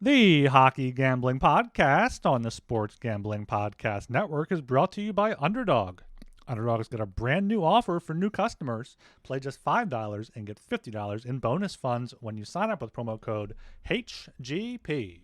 The Hockey Gambling Podcast on the Sports Gambling Podcast Network is brought to you by Underdog. Underdog has got a brand new offer for new customers. Play just $5 and get $50 in bonus funds when you sign up with promo code HGP.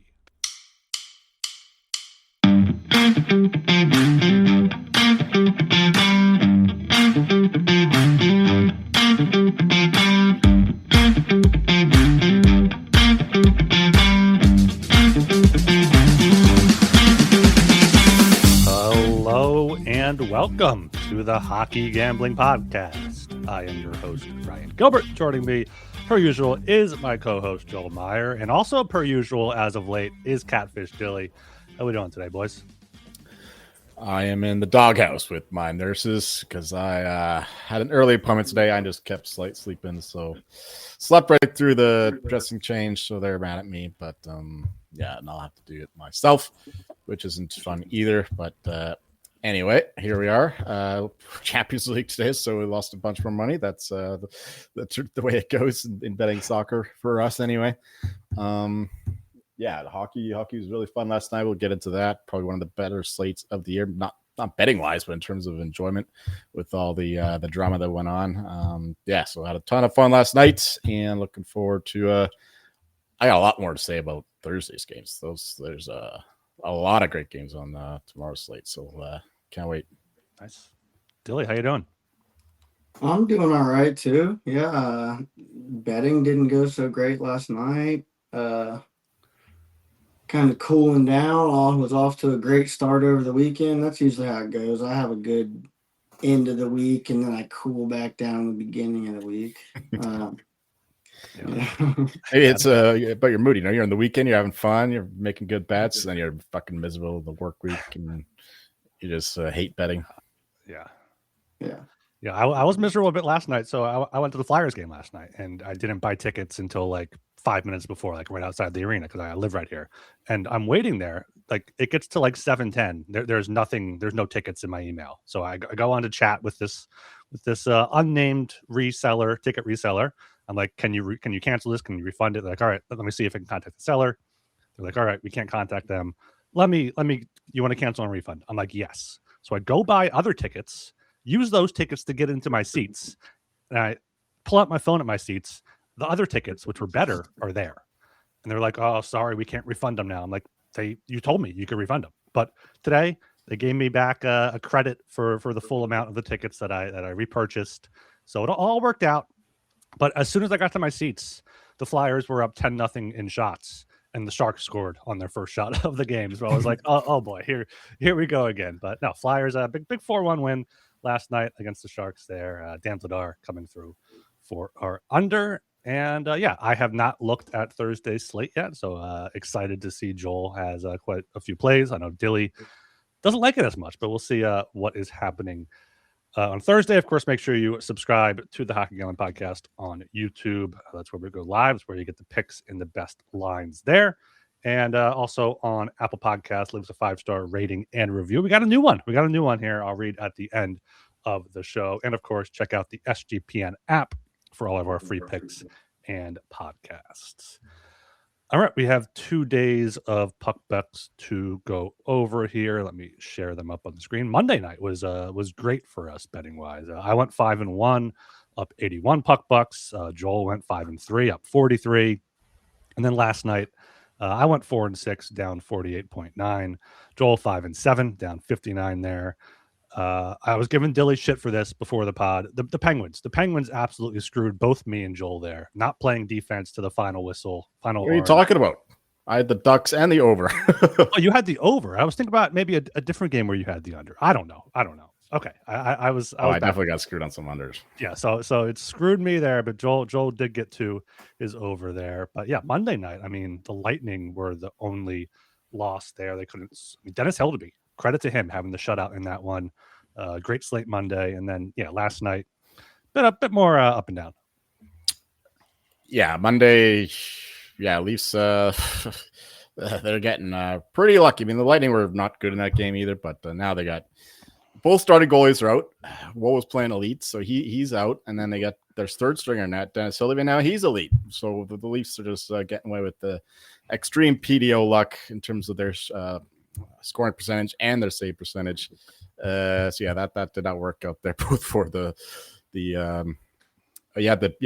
Hello and welcome to the Hockey Gambling Podcast. I am your host, Ryan Gilbert. Joining me, per usual, is my co-host, Joel Meyer. And also, per usual, as of late, is Catfish Dilly. How we doing today, boys? I am in the doghouse with my nurses because I had an early appointment today. I just kept sleeping, so slept right through the dressing change. So they're mad at me, but yeah, and I'll have to do it myself, which isn't fun either. But anyway, here we are, Champions League today. So we lost a bunch more money. That's the way it goes in betting soccer for us, anyway. Yeah, the hockey was really fun last night. We'll get into that. Probably one of the better slates of the year, not betting wise, but in terms of enjoyment with all the drama that went on. Yeah, so I had a ton of fun last night, and looking forward to. I got a lot more to say about Thursday's games. There's a lot of great games on tomorrow's slate, so can't wait. Nice, Dilly, how you doing? I'm doing all right too. Yeah, betting didn't go so great last night. Kind of cooling down. Was off to a great start over the weekend. That's usually how it goes. I have a good end of the week, and then I cool back down in the beginning of the week. Yeah. Maybe it's about your mood. You know, you're on the weekend, you're having fun, you're making good bets, and then you're fucking miserable the work week, and you just hate betting. Yeah, I was miserable a bit last night. So I went to the Flyers game last night, and I didn't buy tickets until like 5 minutes before, like right outside the arena, because I live right here. And I'm waiting there. Like it gets to like 7:10. There's no tickets in my email. So I go on to chat with this unnamed ticket reseller. I'm like, can you cancel this? Can you refund it? They're like, all right, let me see if I can contact the seller. They're like, all right, we can't contact them. Let me. You want to cancel and refund? I'm like, yes. So I go buy other tickets. Use those tickets to get into my seats. And I pull out my phone at my seats. The other tickets, which were better, are there. And they're like, oh, sorry, we can't refund them now. I'm like, you told me you could refund them. But today, they gave me back a credit for the full amount of the tickets that I repurchased. So it all worked out. But as soon as I got to my seats, the Flyers were up 10-0 in shots. And the Sharks scored on their first shot of the game. So I was like, oh boy, here we go again. But no, Flyers, a big 4-1 win last night against the Sharks there. Dan Vladar coming through for our under. And yeah, I have not looked at Thursday's slate yet. So excited to see Joel has quite a few plays. I know Dilly doesn't like it as much, but we'll see what is happening on Thursday. Of course, make sure you subscribe to the Hockey Gambling Podcast on YouTube. That's where we go live. It's where you get the picks and the best lines there. And also on Apple Podcasts, leave us a 5-star rating and review. We got a new one. Here. I'll read at the end of the show. And of course, check out the SGPN app for all of our free picks and podcasts. All right, we have 2 days of puck bets to go over here. Let me share them up on the screen. Monday night was great for us betting wise. I went 5-1, up 81 puck bucks. Joel went 5-3, up 43. And then last night, I went 4-6, down 48.9. Joel 5-7, down 59 there. I was giving Dilly shit for this before the pod. The Penguins absolutely screwed both me and Joel there. Not playing defense to the final whistle. What are you talking about? I had the Ducks and the over. Oh, you had the over. I was thinking about maybe a different game where you had the under. I don't know. Okay, I definitely got screwed on some unders. Yeah, so it screwed me there, but Joel did get to his over there. But yeah, Monday night, I mean, the Lightning were the only loss there. They couldn't. I mean, Dennis Hildeby, credit to him having the shutout in that one. Great slate Monday, and then yeah, last night, a bit more up and down. Yeah, Monday. Yeah, Leafs. They're getting pretty lucky. I mean, the Lightning were not good in that game either, but now they got. Both starting goalies are out. Woe was playing elite, so he's out. And then they got their third stringer net, Dennis Hildeby. Now he's elite. So the Leafs are just getting away with the extreme PDO luck in terms of their scoring percentage and their save percentage. So yeah, that did not work out there both for the you have it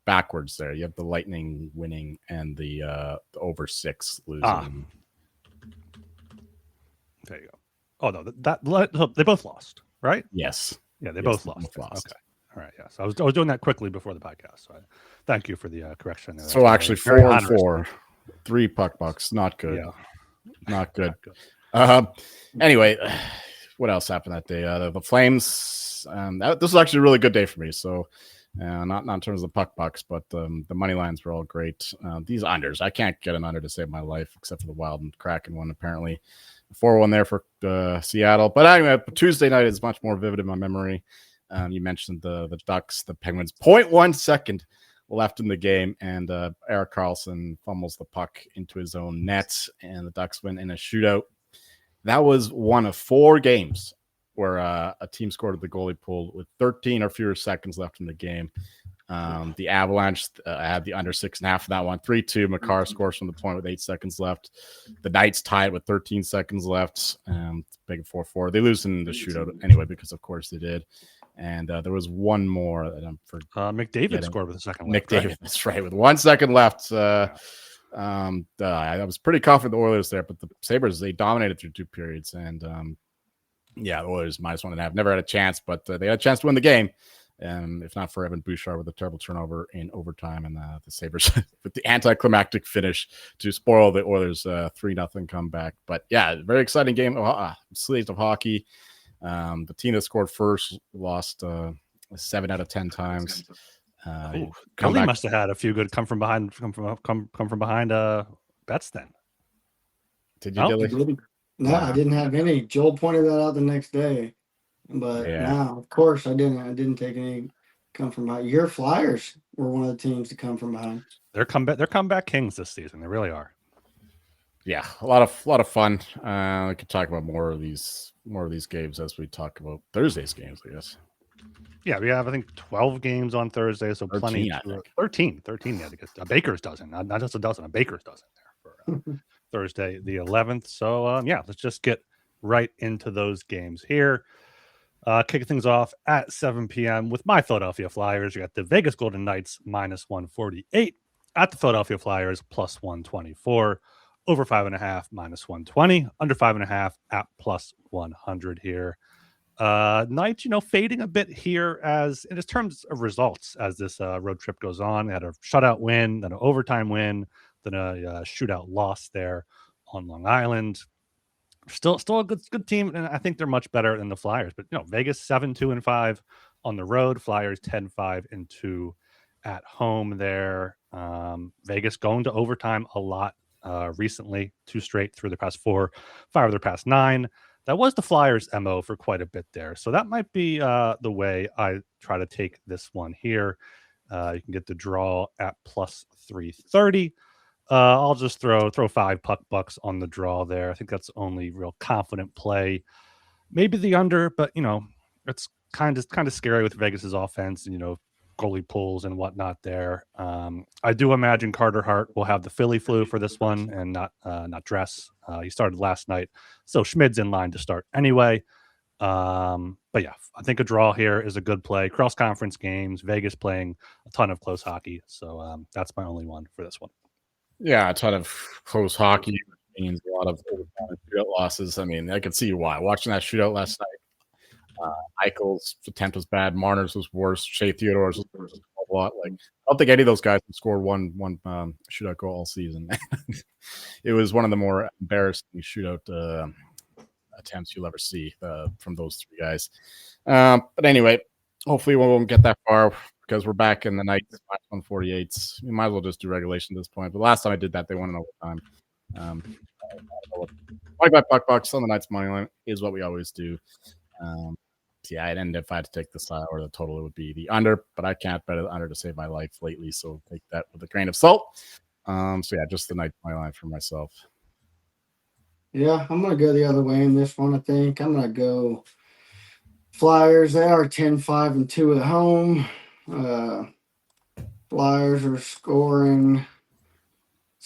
backwards there. You have the Lightning winning and the over 6 losing. There you go. Oh no, they both lost, right? Yes. Yeah, they both lost. Okay. All right. Yeah. So I was doing that quickly before the podcast. So thank you for the correction there. So actually 4-4, 3 puck bucks. Not good. Yeah. Not good. Anyway, what else happened that day? The Flames. This was actually a really good day for me. So not in terms of the puck bucks, but the money lines were all great. These unders, I can't get an under to save my life except for the Wild and Kraken one apparently. 4-1 there for Seattle. But anyway, Tuesday night is much more vivid in my memory. You mentioned the Ducks, the Penguins. 0.1 second left in the game, and Erik Karlsson fumbles the puck into his own net, and the Ducks win in a shootout. That was one of 4 games where a team scored at the goalie pool with 13 or fewer seconds left in the game. The Avalanche had the under 6.5 for that one. 3-2. Makar scores from the point with 8 seconds left. The Knights tied with 13 seconds left. Big 4-4. They lose in the shootout anyway, because of course they did. And there was one more that I'm forgetting. McDavid scored with a second left. McDavid, right? That's right. With 1 second left. I was pretty confident the Oilers there, but the Sabres, they dominated through 2 periods. And the Oilers -1.5. Never had a chance, but they had a chance to win the game. If not for Evan Bouchard with a terrible turnover in overtime, and the Sabres with the anticlimactic finish to spoil the Oilers' 3-0 comeback. But yeah, very exciting game. Slate of hockey. The team that scored first lost 7 out of 10 times. Kelly must have had a few good come from behind bets then. Did you, Dilly? No, I didn't have any. Joel pointed that out the next day. But no, of course I didn't. I didn't take any come from behind. Your Flyers were one of the teams to come from behind. They're comeback kings this season. They really are. Yeah, a lot of fun. We could talk about more of these games as we talk about Thursday's games, I guess. Yeah, we have I think 12 games on Thursday, so 13, plenty. 13. Yeah, because a baker's dozen, not just a dozen, a baker's dozen there for Thursday the 11th. So let's just get right into those games here. Kicking things off at 7 p.m. with my Philadelphia Flyers. You got the Vegas Golden Knights -148 at the Philadelphia Flyers +124. Over 5.5 -120. Under 5.5 at +100 here. Knights, fading a bit here as in terms of results as this road trip goes on. They had a shutout win, then an overtime win, then a shootout loss there on Long Island. Still a good team, and I think they're much better than the Flyers. But Vegas 7-2-5 on the road. Flyers 10-5-2 at home there. Vegas going to overtime a lot recently, 2 straight through the past 4, 5 of their past 9. That was the Flyers' MO for quite a bit there. So that might be the way I try to take this one here. You can get the draw at +330. I'll just throw 5 puck bucks on the draw there. I think that's the only real confident play. Maybe the under, but it's kind of scary with Vegas's offense and goalie pulls and whatnot there. I do imagine Carter Hart will have the Philly flu for this one and not dress. He started last night, so Schmid's in line to start anyway. But yeah, I think a draw here is a good play. Cross conference games, Vegas playing a ton of close hockey, so that's my only one for this one. Yeah, a ton of close hockey means a lot of shootout losses. I mean, I could see why. Watching that shootout last night, Eichel's attempt was bad. Marner's was worse. Shea Theodore's was a lot. Like, I don't think any of those guys have scored one shootout goal all season. It was one of the more embarrassing shootout attempts you'll ever see from those 3 guys. But anyway, hopefully we won't get that far, because we're back in the night 148s. We might as well just do regulation at this point. But last time I did that, they won in overtime. 25 puck bucks on the Knights money line is what we always do. And if I had to take the side or the total, it would be the under. But I can't bet the under to save my life lately, so take that with a grain of salt. Just the Knights money line for myself. Yeah, I'm gonna go the other way in this one. I think I'm gonna go Flyers. They are 10-5-2 at home. Flyers are scoring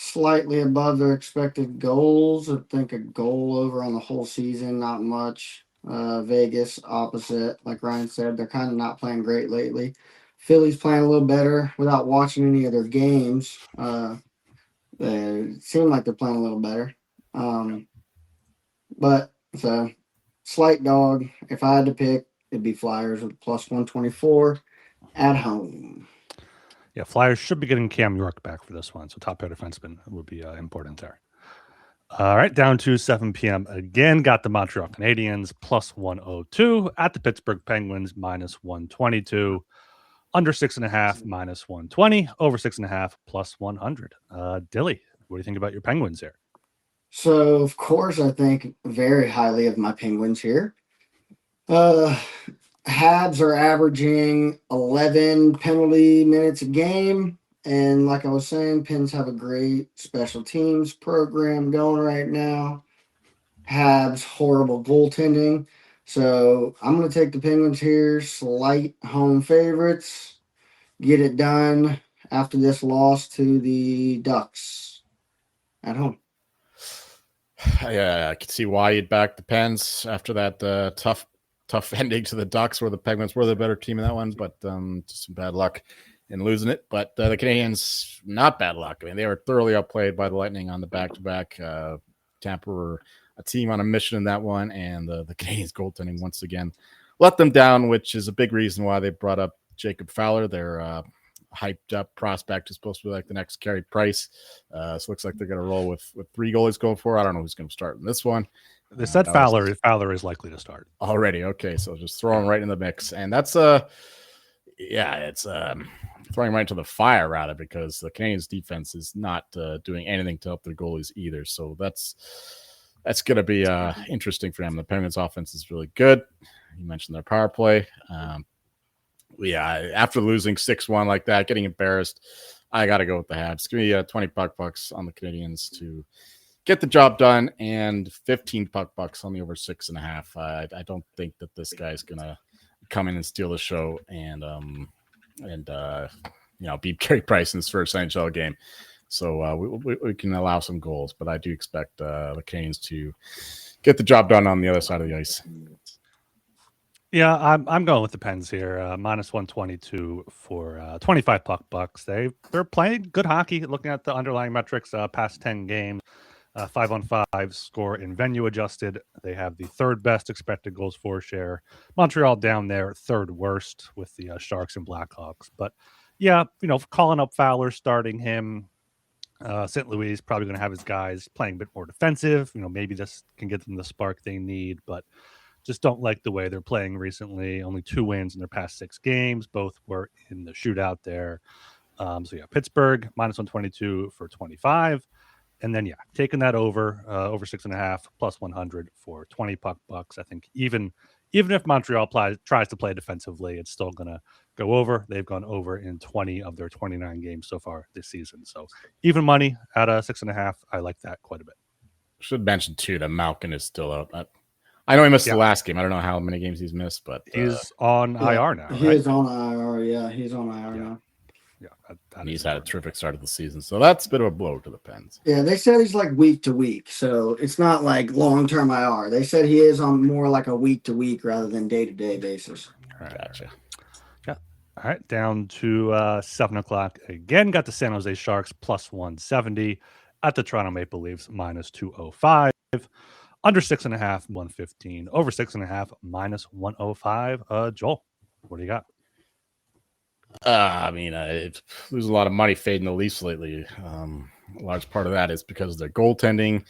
slightly above their expected goals. I think a goal over on the whole season, not much. Vegas, opposite. Like Ryan said, they're kind of not playing great lately. Philly's playing a little better without watching any of their games. They seem like they're playing a little better. But so slight dog. If I had to pick, it'd be Flyers with plus 124 at home. Yeah, Flyers should be getting Cam York back for this one, so top pair defenseman would be important there. All right, down to 7 p.m. again. Got the Montreal Canadiens plus 102 at the Pittsburgh Penguins minus 122. Under 6.5 minus 120. Over 6.5 plus 100. Dilly, what do you think about your Penguins here? So, of course, I think very highly of my Penguins here. Habs are averaging 11 penalty minutes a game. And like I was saying, Pens have a great special teams program going right now. Habs, horrible goaltending. So I'm going to take the Penguins here. Slight home favorites. Get it done after this loss to the Ducks at home. Yeah, I can see why you'd back the Pens after that tough ending to the Ducks, where the Penguins were the better team in that one, but just some bad luck in losing it. But the Canadiens, not bad luck. I mean, they were thoroughly outplayed by the Lightning on the back-to-back. Tampa were a team on a mission in that one, and the Canadiens goaltending once again let them down, which is a big reason why they brought up Jacob Fowler, their hyped up prospect, is supposed to be like the next Carey Price. So it looks like they're going to roll with 3 goalies going for. I don't know who's going to start in this one. They said Fowler is likely to start already. Okay, so just throw him right in the mix, and that's it's throwing right into the fire rather, because the Canadiens defense is not doing anything to help their goalies either. So that's going to be interesting for them. The Penguins offense is really good. You mentioned their power play. After losing 6-1 like that, getting embarrassed, I got to go with the Habs. Give me $20 on the Canadiens to get the job done, and $15 on the over 6.5. I don't think that this guy's gonna come in and steal the show and beat Carey Price in his first NHL game. So we can allow some goals, but I do expect the Canes to get the job done on the other side of the ice. Yeah, I'm going with the Pens here. Minus 122 for 25 bucks. They're playing good hockey. Looking at the underlying metrics, past 10 games. 5-on-5 score in venue adjusted. They have the 3rd best expected goals for share. Montreal down there, 3rd worst with the Sharks and Blackhawks. But yeah, calling up Fowler, starting him. St. Louis is probably going to have his guys playing a bit more defensive. Maybe this can get them the spark they need, but just don't like the way they're playing recently. Only 2 wins in their past 6 games. Both were in the shootout there. Pittsburgh minus 122 for 25. And then, taking that over 6.5 plus 100 for 20 bucks. I think even if Montreal tries to play defensively, it's still going to go over. They've gone over in 20 of their 29 games so far this season. So even money at 6.5, I like that quite a bit. Should mention too that Malkin is still out. I know he missed the last game. I don't know how many games he's missed, but he's on IR now. He is on IR. Yeah, he's on IR now. Yeah, he's had a terrific start of the season, so that's a bit of a blow to the Pens. Yeah, they said he's like week to week, so it's not like long-term IR. They said he is on more like a week-to-week rather than day-to-day basis. All right, gotcha. Yeah. All right, down to 7 o'clock again. Got the San Jose Sharks plus 170 at the Toronto Maple Leafs minus 205. Under 6.5, 115. Over 6.5, minus 105. Joel, what do you got? Lose a lot of money fading the Leafs lately. A large part of that is because of their goaltending.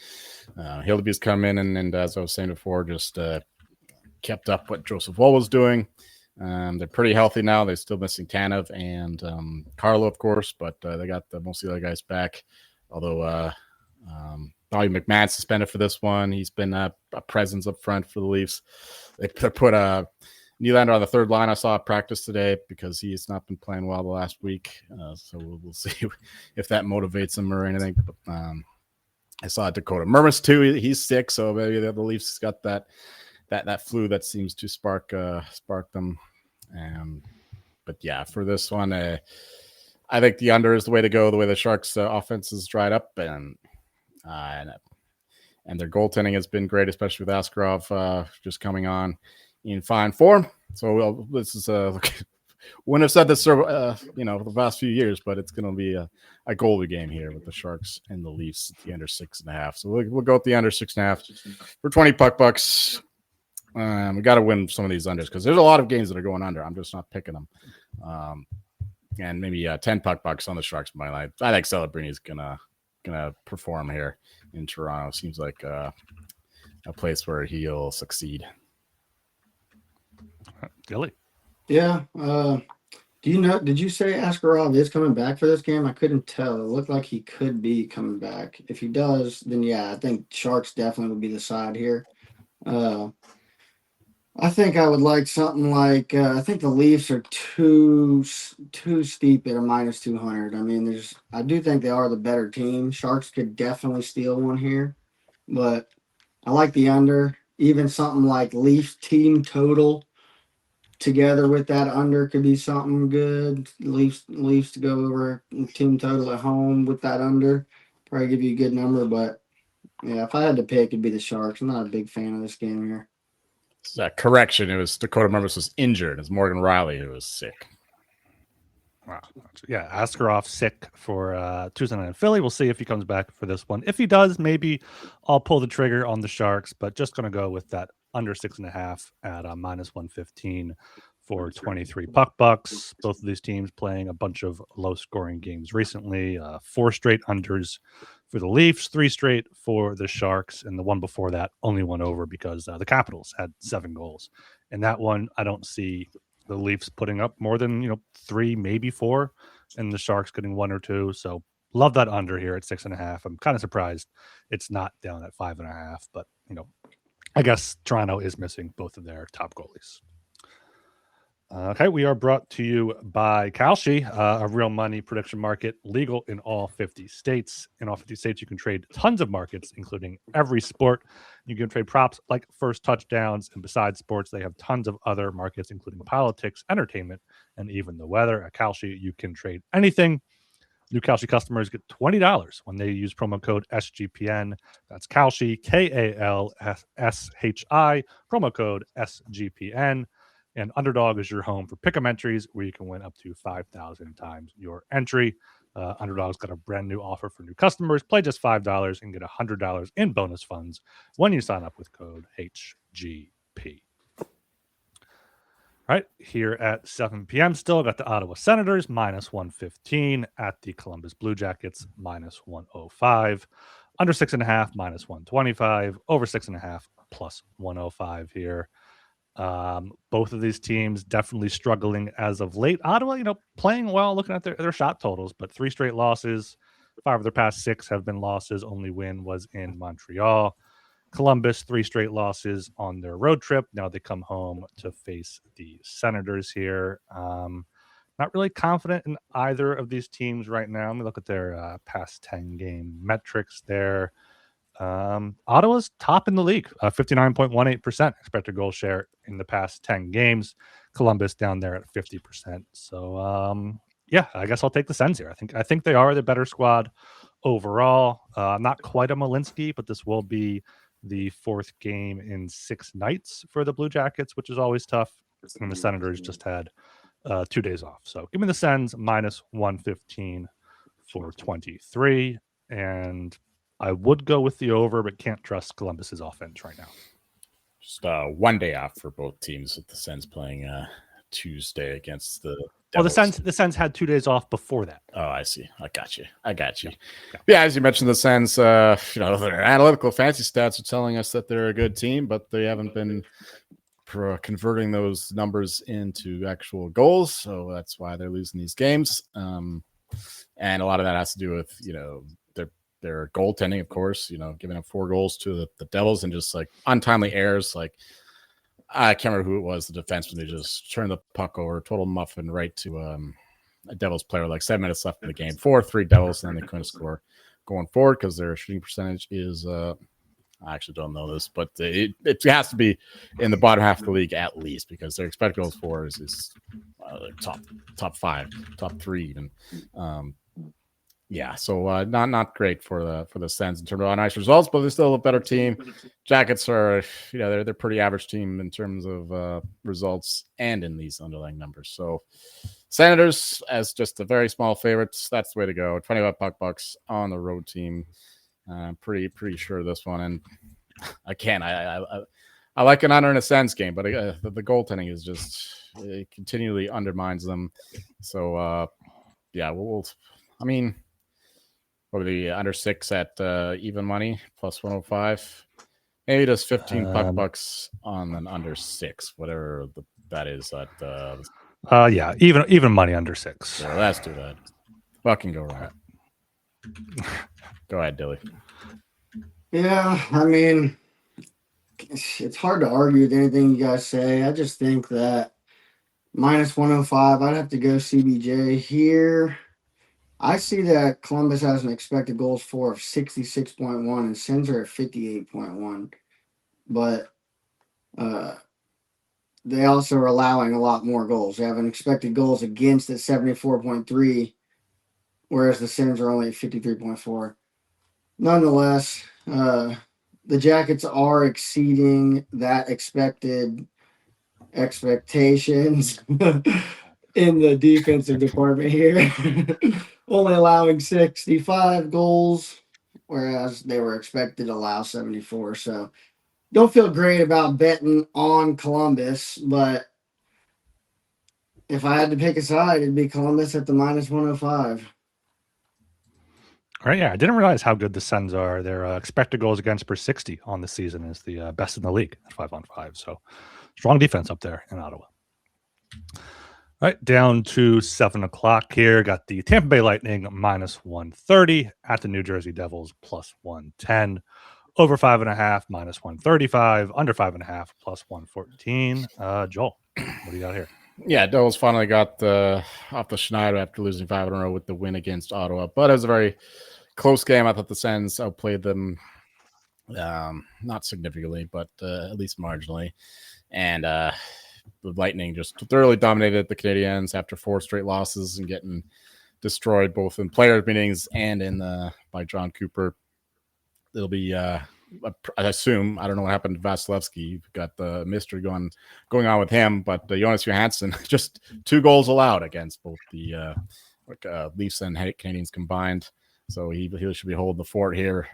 Hildeby's come in and as I was saying before, just kept up what Joseph Woll was doing. They're pretty healthy now. They're still missing Tanev and Carlo, of course, but they got most of the other guys back. Although Bobby McMahon's suspended for this one. He's been a presence up front for the Leafs. They put Nylander on the 3rd line. I saw at practice today because he's not been playing well the last week. So we'll see if that motivates him or anything. But I saw Dakota Mermis too. He's sick, so maybe the Leafs got that flu that seems to spark them. But yeah, for this one, I think the under is the way to go. The way the Sharks' offense is dried up, and their goaltending has been great, especially with Askarov just coming on in fine form. So this is wouldn't have said this, the past few years, but it's going to be a goalie game here with the Sharks and the Leafs at the under 6.5. So we'll go with the under 6.5 for 20 bucks. We got to win some of these unders because there's a lot of games that are going under. I'm just not picking them. And maybe 10 bucks on the Sharks money line. I think Celebrini is gonna perform here in Toronto. Seems like a place where he'll succeed. Dilly. Yeah. Did you say Askarov is coming back for this game? I couldn't tell. It looked like he could be coming back. If he does, then yeah, I think Sharks definitely would be the side here. I think I would like something like I think the Leafs are too steep at a minus 200. I mean, I do think they are the better team. Sharks could definitely steal one here, but I like the under. Even something like Leafs team total together with that under could be something good. Leafs to go over team total at home with that under probably give you a good number. But yeah, if I had to pick, it'd be the Sharks. I'm not a big fan of this game here. Correction, it was Dakota Mervis was injured. It's Morgan Riley who was sick. Wow. Yeah, Askarov sick for Tuesday night in Philly. We'll see if he comes back for this one. If he does, maybe I'll pull the trigger on the Sharks, but just going to go with that under 6.5 at minus 115 for 23 bucks. Both of these teams playing a bunch of low-scoring games recently. 4 straight unders for the Leafs, 3 straight for the Sharks, and the one before that only went over because the Capitals had 7 goals. And that one, I don't see the Leafs putting up more than 3, maybe 4, and the Sharks getting 1 or 2. So love that under here at 6.5. I'm kind of surprised it's not down at 5.5, but I guess Toronto is missing both of their top goalies. Okay, we are brought to you by Kalshi, a real money prediction market, legal in all 50 states. In all 50 states, you can trade tons of markets, including every sport. You can trade props like first touchdowns, and besides sports, they have tons of other markets, including politics, entertainment, and even the weather. At Kalshi, you can trade anything. New Kalshi customers get $20 when they use promo code SGPN. That's Kalshi, KALSSHI, promo code SGPN. And Underdog is your home for pick'em entries where you can win up to 5,000 times your entry. Underdog's got a brand new offer for new customers. Play just $5 and get $100 in bonus funds when you sign up with code HGP. All right, here at 7 p.m. still got the Ottawa Senators minus 115 at the Columbus Blue Jackets minus 105. Under 6.5 minus 125. Over 6.5 plus 105 here. Both of these teams definitely struggling as of late. Ottawa, playing well, looking at their shot totals, but 3 straight losses. 5 of their past 6 have been losses. Only win was in Montreal. Columbus, 3 straight losses on their road trip. Now they come home to face the Senators here. Not really confident in either of these teams right now. Let me look at their past 10 game metrics there. Ottawa's top in the league, 59.18% expected goal share in the past 10 games. Columbus down there at 50%. So yeah, I guess I'll take the Sens here. I think they are the better squad overall. Not quite a Malinsky, but this will be the 4th game in 6 nights for the Blue Jackets, which is always tough. And the Senators just had 2 days off. So give me the Sens minus 115 for 23. And I would go with the over, but can't trust Columbus's offense right now. Just 1 day off for both teams, with the Sens playing Tuesday against the Devils. Well, the Sens had 2 days off before that. Oh, I see. I got you. Yeah, as you mentioned, the Sens, their analytical fantasy stats are telling us that they're a good team, but they haven't been converting those numbers into actual goals. So that's why they're losing these games. And a lot of that has to do with, their goaltending, of course, giving up 4 goals to the Devils and just like untimely errors. Like, I can't remember who it was, the defenseman. They just turned the puck over, total muffin right to a Devils player, like 7 minutes left in the game. 4-3 Devils, and then they couldn't score going forward because their shooting percentage is I actually don't know this, but it has to be in the bottom half of the league at least, because their expected goals for is top 5, top 3 even. So not great for the Sens in terms of nice results, but they're still a better team. Jackets are, they're pretty average team in terms of results and in these underlying numbers. So Senators as just a very small favorites. That's the way to go. 25 bucks on the road team. Pretty sure of this one. And again, I like an under in a Sens game, but the goaltending is just, it continually undermines them. So what are the under 6 at even money plus 105? Maybe just 15 bucks on an under 6, whatever that is at even money under 6. So let's do that. What can go wrong? Go ahead, Dilly. Yeah, I mean, it's hard to argue with anything you guys say. I just think that minus 105, I'd have to go CBJ here. I see that Columbus has an expected goals for of 66.1 and Sens are at 58.1. But they also are allowing a lot more goals. They have an expected goals against at 74.3, whereas the Sens are only at 53.4. Nonetheless, the Jackets are exceeding that expectations in the defensive department here. Only allowing 65 goals, whereas they were expected to allow 74. So don't feel great about betting on Columbus, but if I had to pick a side, it'd be Columbus at the minus 105. All right, yeah, I didn't realize how good the Sens are. Their expected goals against per 60 on the season is the best in the league at 5-on-5. So strong defense up there in Ottawa. All right, down to 7 o'clock here. Got the Tampa Bay Lightning minus 130 at the New Jersey Devils plus 110. Over 5.5 minus 135. Under 5.5 plus 114. Joel, what do you got here? Yeah, Devils finally got off the Schneider after losing 5 in a row with the win against Ottawa. But it was a very close game. I thought the Sens outplayed them, not significantly, but at least marginally. And the Lightning just thoroughly dominated the Canadiens after 4 straight losses and getting destroyed both in players' meetings and in by John Cooper. It'll be, I assume, I don't know what happened to Vasilevsky. You've got the mystery going on with him, but Jonas Johansson, just 2 goals allowed against both the Leafs and Canadiens combined. So he should be holding the fort here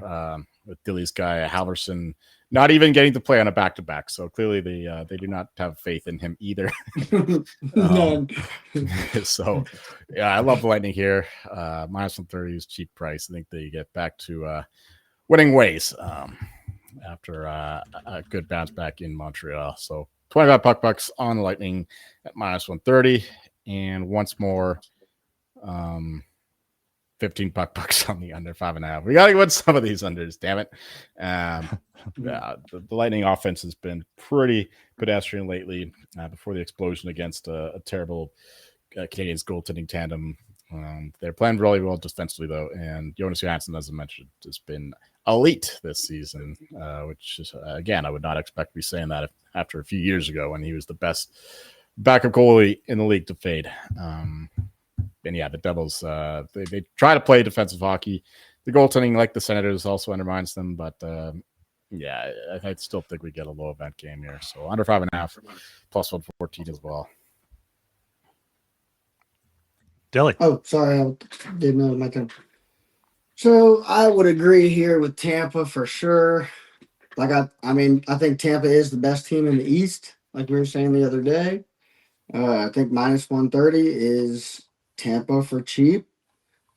with Dilly's guy, Halverson, not even getting to play on a back-to-back. So clearly they do not have faith in him either. So, yeah, I love the Lightning here. Minus 130 is cheap price. I think they get back to winning ways after a good bounce back in Montreal. So 25 bucks on the Lightning at minus 130. And once more, 15 bucks on the under 5.5. We got to win some of these unders, damn it. The Lightning offense has been pretty pedestrian lately before the explosion against a terrible Canadiens goaltending tandem. They're playing really well defensively, though, and Jonas Johansson, as I mentioned, has been elite this season, which is, again, I would not expect to be saying that after a few years ago when he was the best backup goalie in the league to fade. And yeah, the Devils, they try to play defensive hockey. The goaltending, like the Senators, also undermines them, but yeah, I still think we get a low event game here. So under 5.5, plus 114 as well. Dilly. Oh, sorry, I didn't know my turn. So I would agree here with Tampa for sure. I think Tampa is the best team in the East, like we were saying the other day. I think minus 130 is Tampa for cheap.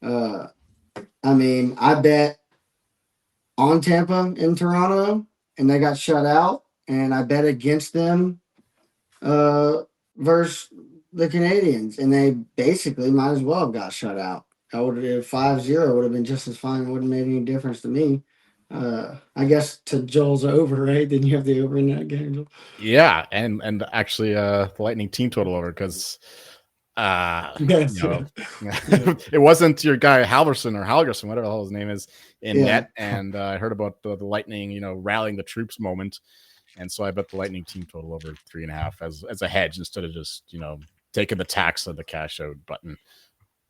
I bet on Tampa in Toronto, and they got shut out, and I bet against them versus the Canadiens, and they basically might as well have got shut out. I would have 5-0 would have been just as fine. It wouldn't have made any difference to me. I guess to Joel's over, right? Then you have the over in that game. Yeah, and actually the Lightning team total over, because Yes. It wasn't your guy Halverson or Halgerson, whatever the hell his name is, in net. And I heard about the Lightning, rallying the troops moment. And so I bet the Lightning team total over 3.5 as a hedge instead of just, taking the tax of the cash out button.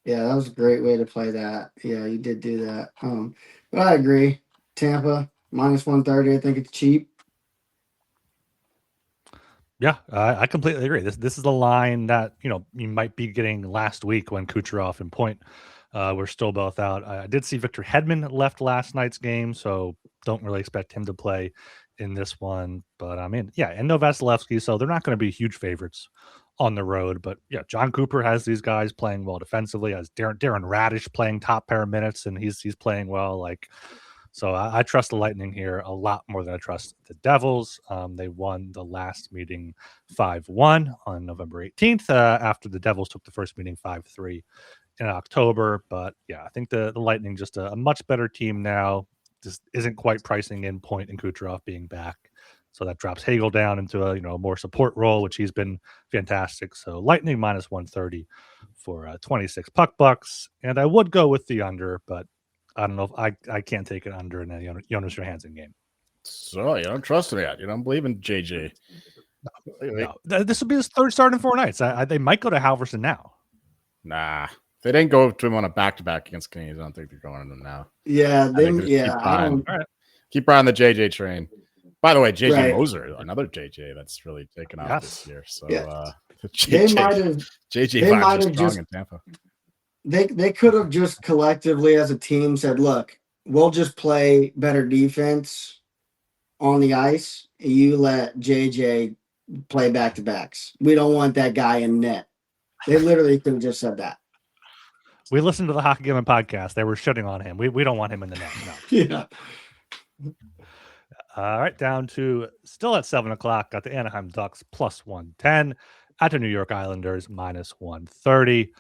Yeah, that was a great way to play that. Yeah, you did do that. But I agree. Tampa minus 130. I think it's cheap. Yeah, I completely agree. This is the line that you might be getting last week when Kucherov and Point were still both out. I did see Victor Hedman left last night's game, so don't really expect him to play in this one. But and no Vasilevsky, so they're not going to be huge favorites on the road. But yeah, John Cooper has these guys playing well defensively. Has Darren Radish playing top pair minutes, and he's playing well. So I trust the Lightning here a lot more than I trust the Devils. They won the last meeting 5-1 on November 18th after the Devils took the first meeting 5-3 in October. But yeah, I think the Lightning just a much better team now. Just isn't quite pricing in Point and Kucherov being back. So that drops Hagel down into a more support role, which he's been fantastic. So Lightning minus 130 for 26 puck bucks. And I would go with the under, but I don't know if I can't take it under in a Jonas Johansson game. So you don't trust him yet. You don't believe in JJ. No. This will be his third start in 4 nights. They might go to Halverson now. Nah, they didn't go to him on a back-to-back against Canadians. I don't think they're going to them now. Yeah, keep riding the JJ train. By the way, JJ Moser, another JJ that's really taken off this year. So they might have just in Tampa. They could have just collectively as a team said, look, we'll just play better defense on the ice. You let JJ play back-to-backs. We don't want that guy in net. They literally could have just said that. We listened to the Hockey Given podcast. They were shitting on him. We don't want him in the net. No. Yeah. All right, down to still at 7:00. Got the Anaheim Ducks plus 110 at the New York Islanders minus 130.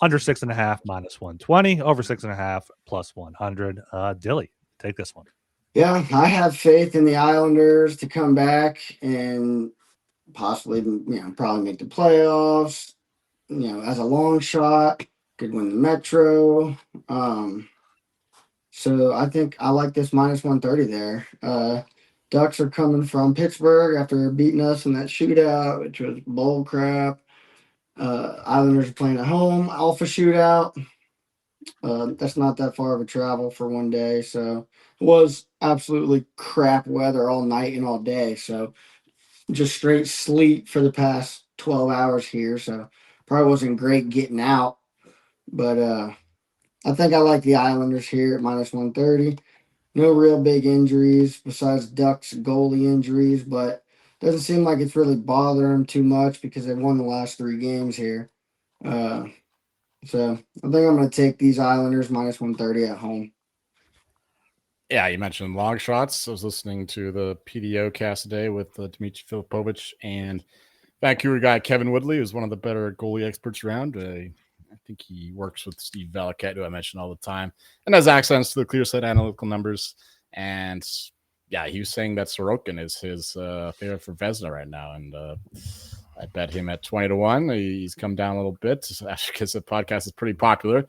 Under 6.5 minus 120. Over 6.5 plus 100. Dilly, take this one. Yeah, I have faith in the Islanders to come back and possibly, probably make the playoffs. As a long shot, could win the Metro. So I think I like this minus 130 there. Ducks are coming from Pittsburgh after beating us in that shootout, which was bull crap. Islanders are playing at home, alpha shootout. That's not that far of a travel for one day. So it was absolutely crap weather all night and all day. So just straight sleet for the past 12 hours here. So probably wasn't great getting out. But I think I like the Islanders here at minus 130. No real big injuries besides Ducks goalie injuries, but doesn't seem like it's really bothering them too much because they won the last 3 games here. So I think I'm going to take these Islanders minus 130 at home. Yeah, you mentioned long shots. I was listening to the PDO cast today with Dmitry Filipovich and Vancouver guy Kevin Woodley, who's one of the better goalie experts around. I think he works with Steve Valiquette, who I mention all the time, and has access to the Clearsight analytical numbers. And yeah, he was saying that Sorokin is his favorite for Vezina right now, and I bet him at 20-1. He's come down a little bit because the podcast is pretty popular,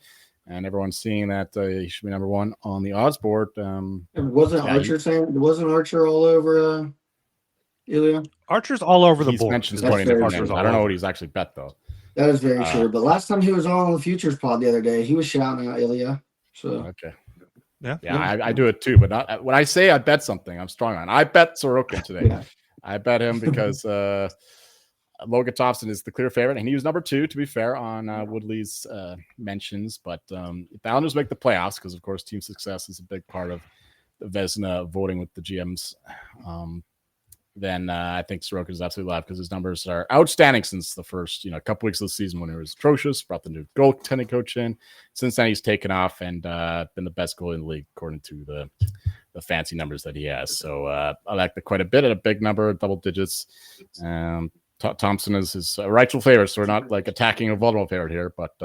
and everyone's seeing that he should be number 1 on the odds board. Wasn't Archer all over Ilya? Archer's all over the he's board. Mentioned 20 different names. I don't know what he's actually bet though. That is very true. But last time he was on the Futures Pod the other day, he was shouting out Ilya. So okay. Yeah, I do it too, but not, when I say I bet something, I'm strong on. I bet Sorokin today. Yeah. I bet him because Logan Thompson is the clear favorite, and he was number 2, to be fair, on Woodley's mentions. But if the Islanders make the playoffs, because of course team success is a big part of the Vezina voting with the GMs, then I think Sorokin is absolutely live because his numbers are outstanding since the first couple weeks of the season when he was atrocious. Brought the new goaltending coach in. Since then, he's taken off and been the best goalie in the league according to the fancy numbers that he has. So I like that quite a bit at a big number, double digits. Thompson is his rightful favorite, so we're not like attacking a vulnerable favorite here, but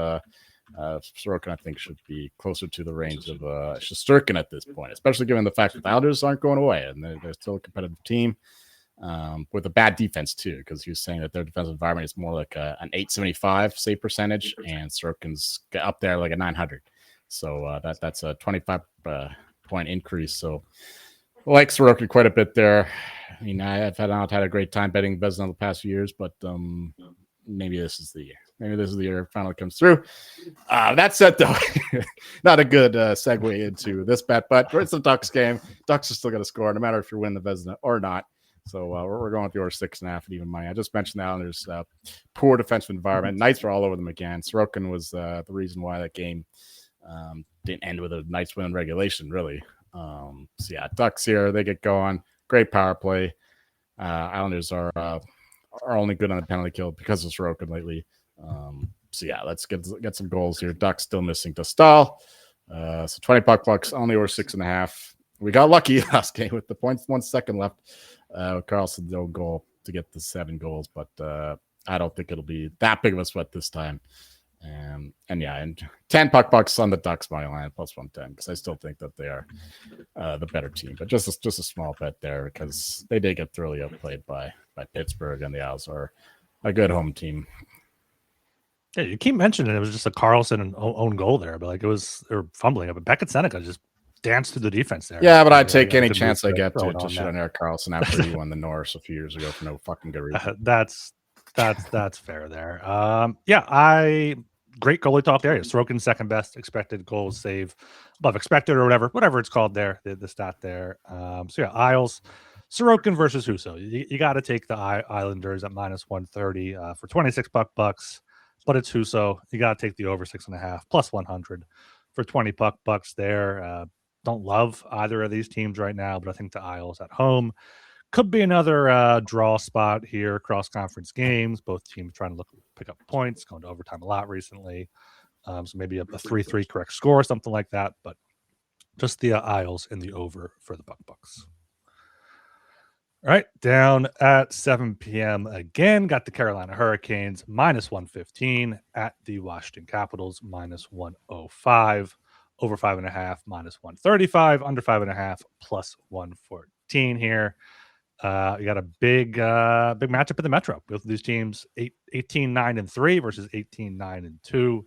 Sorokin I think should be closer to the range of Shesterkin at this point, especially given the fact that the Islanders aren't going away and they're still a competitive team. with a bad defense too, because he was saying that their defensive environment is more like an 875 save percentage, and Sorokin's up there like a 900. So that's a 25 point increase. So I like Sorokin quite a bit there. I mean, I've not had a great time betting Vezina the past few years, but maybe this is the year. Maybe this is the year it finally comes through. That said, though, not a good segue into this bet, but it's a Ducks game. Ducks are still going to score, no matter if you win the Vezina or not. So we're going with yours 6.5 and even money. I just mentioned the Islanders' poor defensive environment. Knights were all over them again. Sorokin was the reason why that game didn't end with a nice win in regulation, really. So yeah, Ducks here, they get going. Great power play. Islanders are only good on the penalty kill because of Sorokin lately. So yeah, let's get some goals here. Ducks still missing to Stahl. So $20 only over 6.5. We got lucky last game with the points, 1 second left. Carlson's no goal to get the 7 goals, but I don't think it'll be that big of a sweat this time. And $10 on the Ducks money line plus 110, because I still think that they are the better team. But just a small bet there, because they did get thoroughly outplayed by Pittsburgh, and the Isles are a good home team. Yeah, you keep mentioning it was just a Carlson own goal there, but they were fumbling it. But Beckett Seneca just danced through the defense there. Yeah, but I'd take any chance I get to shit on Eric Carlson after he won the Norris a few years ago for no fucking good reason. That's fair there. Great goalie talk there. Sorokin second best expected goals save above expected or whatever it's called there, the stat there. So yeah, Isles, Sorokin versus Husso. You got to take the Islanders at minus 130 for $26 but it's Husso. You got to take the over 6.5 plus 100 for $20 there. Don't love either of these teams right now, but I think the Isles at home could be another draw spot here. Cross conference games, both teams trying to pick up points, going to overtime a lot recently. So maybe a 3-3 correct score, something like that. But just the Isles in the over for the Bucks. All right, down at 7 p.m. again, got the Carolina Hurricanes minus 115 at the Washington Capitals minus 105. Over 5.5 minus 135, under 5.5 plus 114 here. You got a big matchup in the Metro. Both of these teams 18-9-3 versus 18-9-2.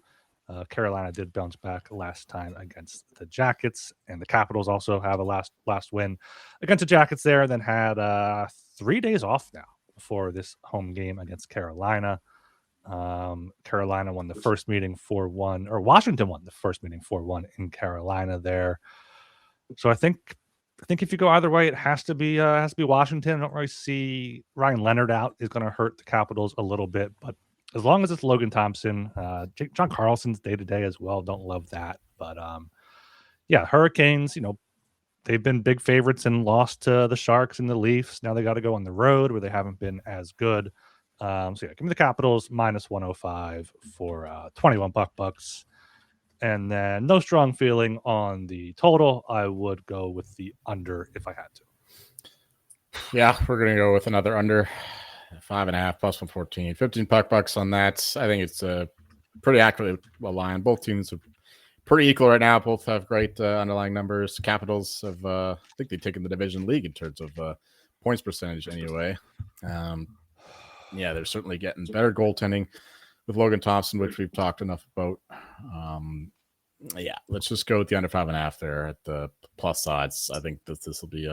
Carolina did bounce back last time against the Jackets, and the Capitals also have a last win against the Jackets there, and then had 3 days off now before this home game against Carolina. Carolina won the first meeting 4-1, or Washington won the first meeting 4-1 in Carolina there. So I think if you go either way, it has to be Washington. I don't really see Ryan Leonard out is going to hurt the Capitals a little bit, but as long as it's Logan Thompson, John Carlson's day to day as well. Don't love that, but yeah, Hurricanes. They've been big favorites and lost to the Sharks and the Leafs. Now they got to go on the road where they haven't been as good. So yeah, give me the Capitals minus 105 for $21. And then no strong feeling on the total. I would go with the under if I had to. Yeah, we're going to go with another under 5.5 plus 114, $15 on that. I think it's pretty accurately aligned. Both teams are pretty equal right now. Both have great underlying numbers. Capitals have, I think they've taken the division league in terms of points percentage anyway. Yeah, they're certainly getting better goaltending with Logan Thompson, which we've talked enough about. Yeah, let's just go with the under 5.5 there at the plus odds. I think that this will be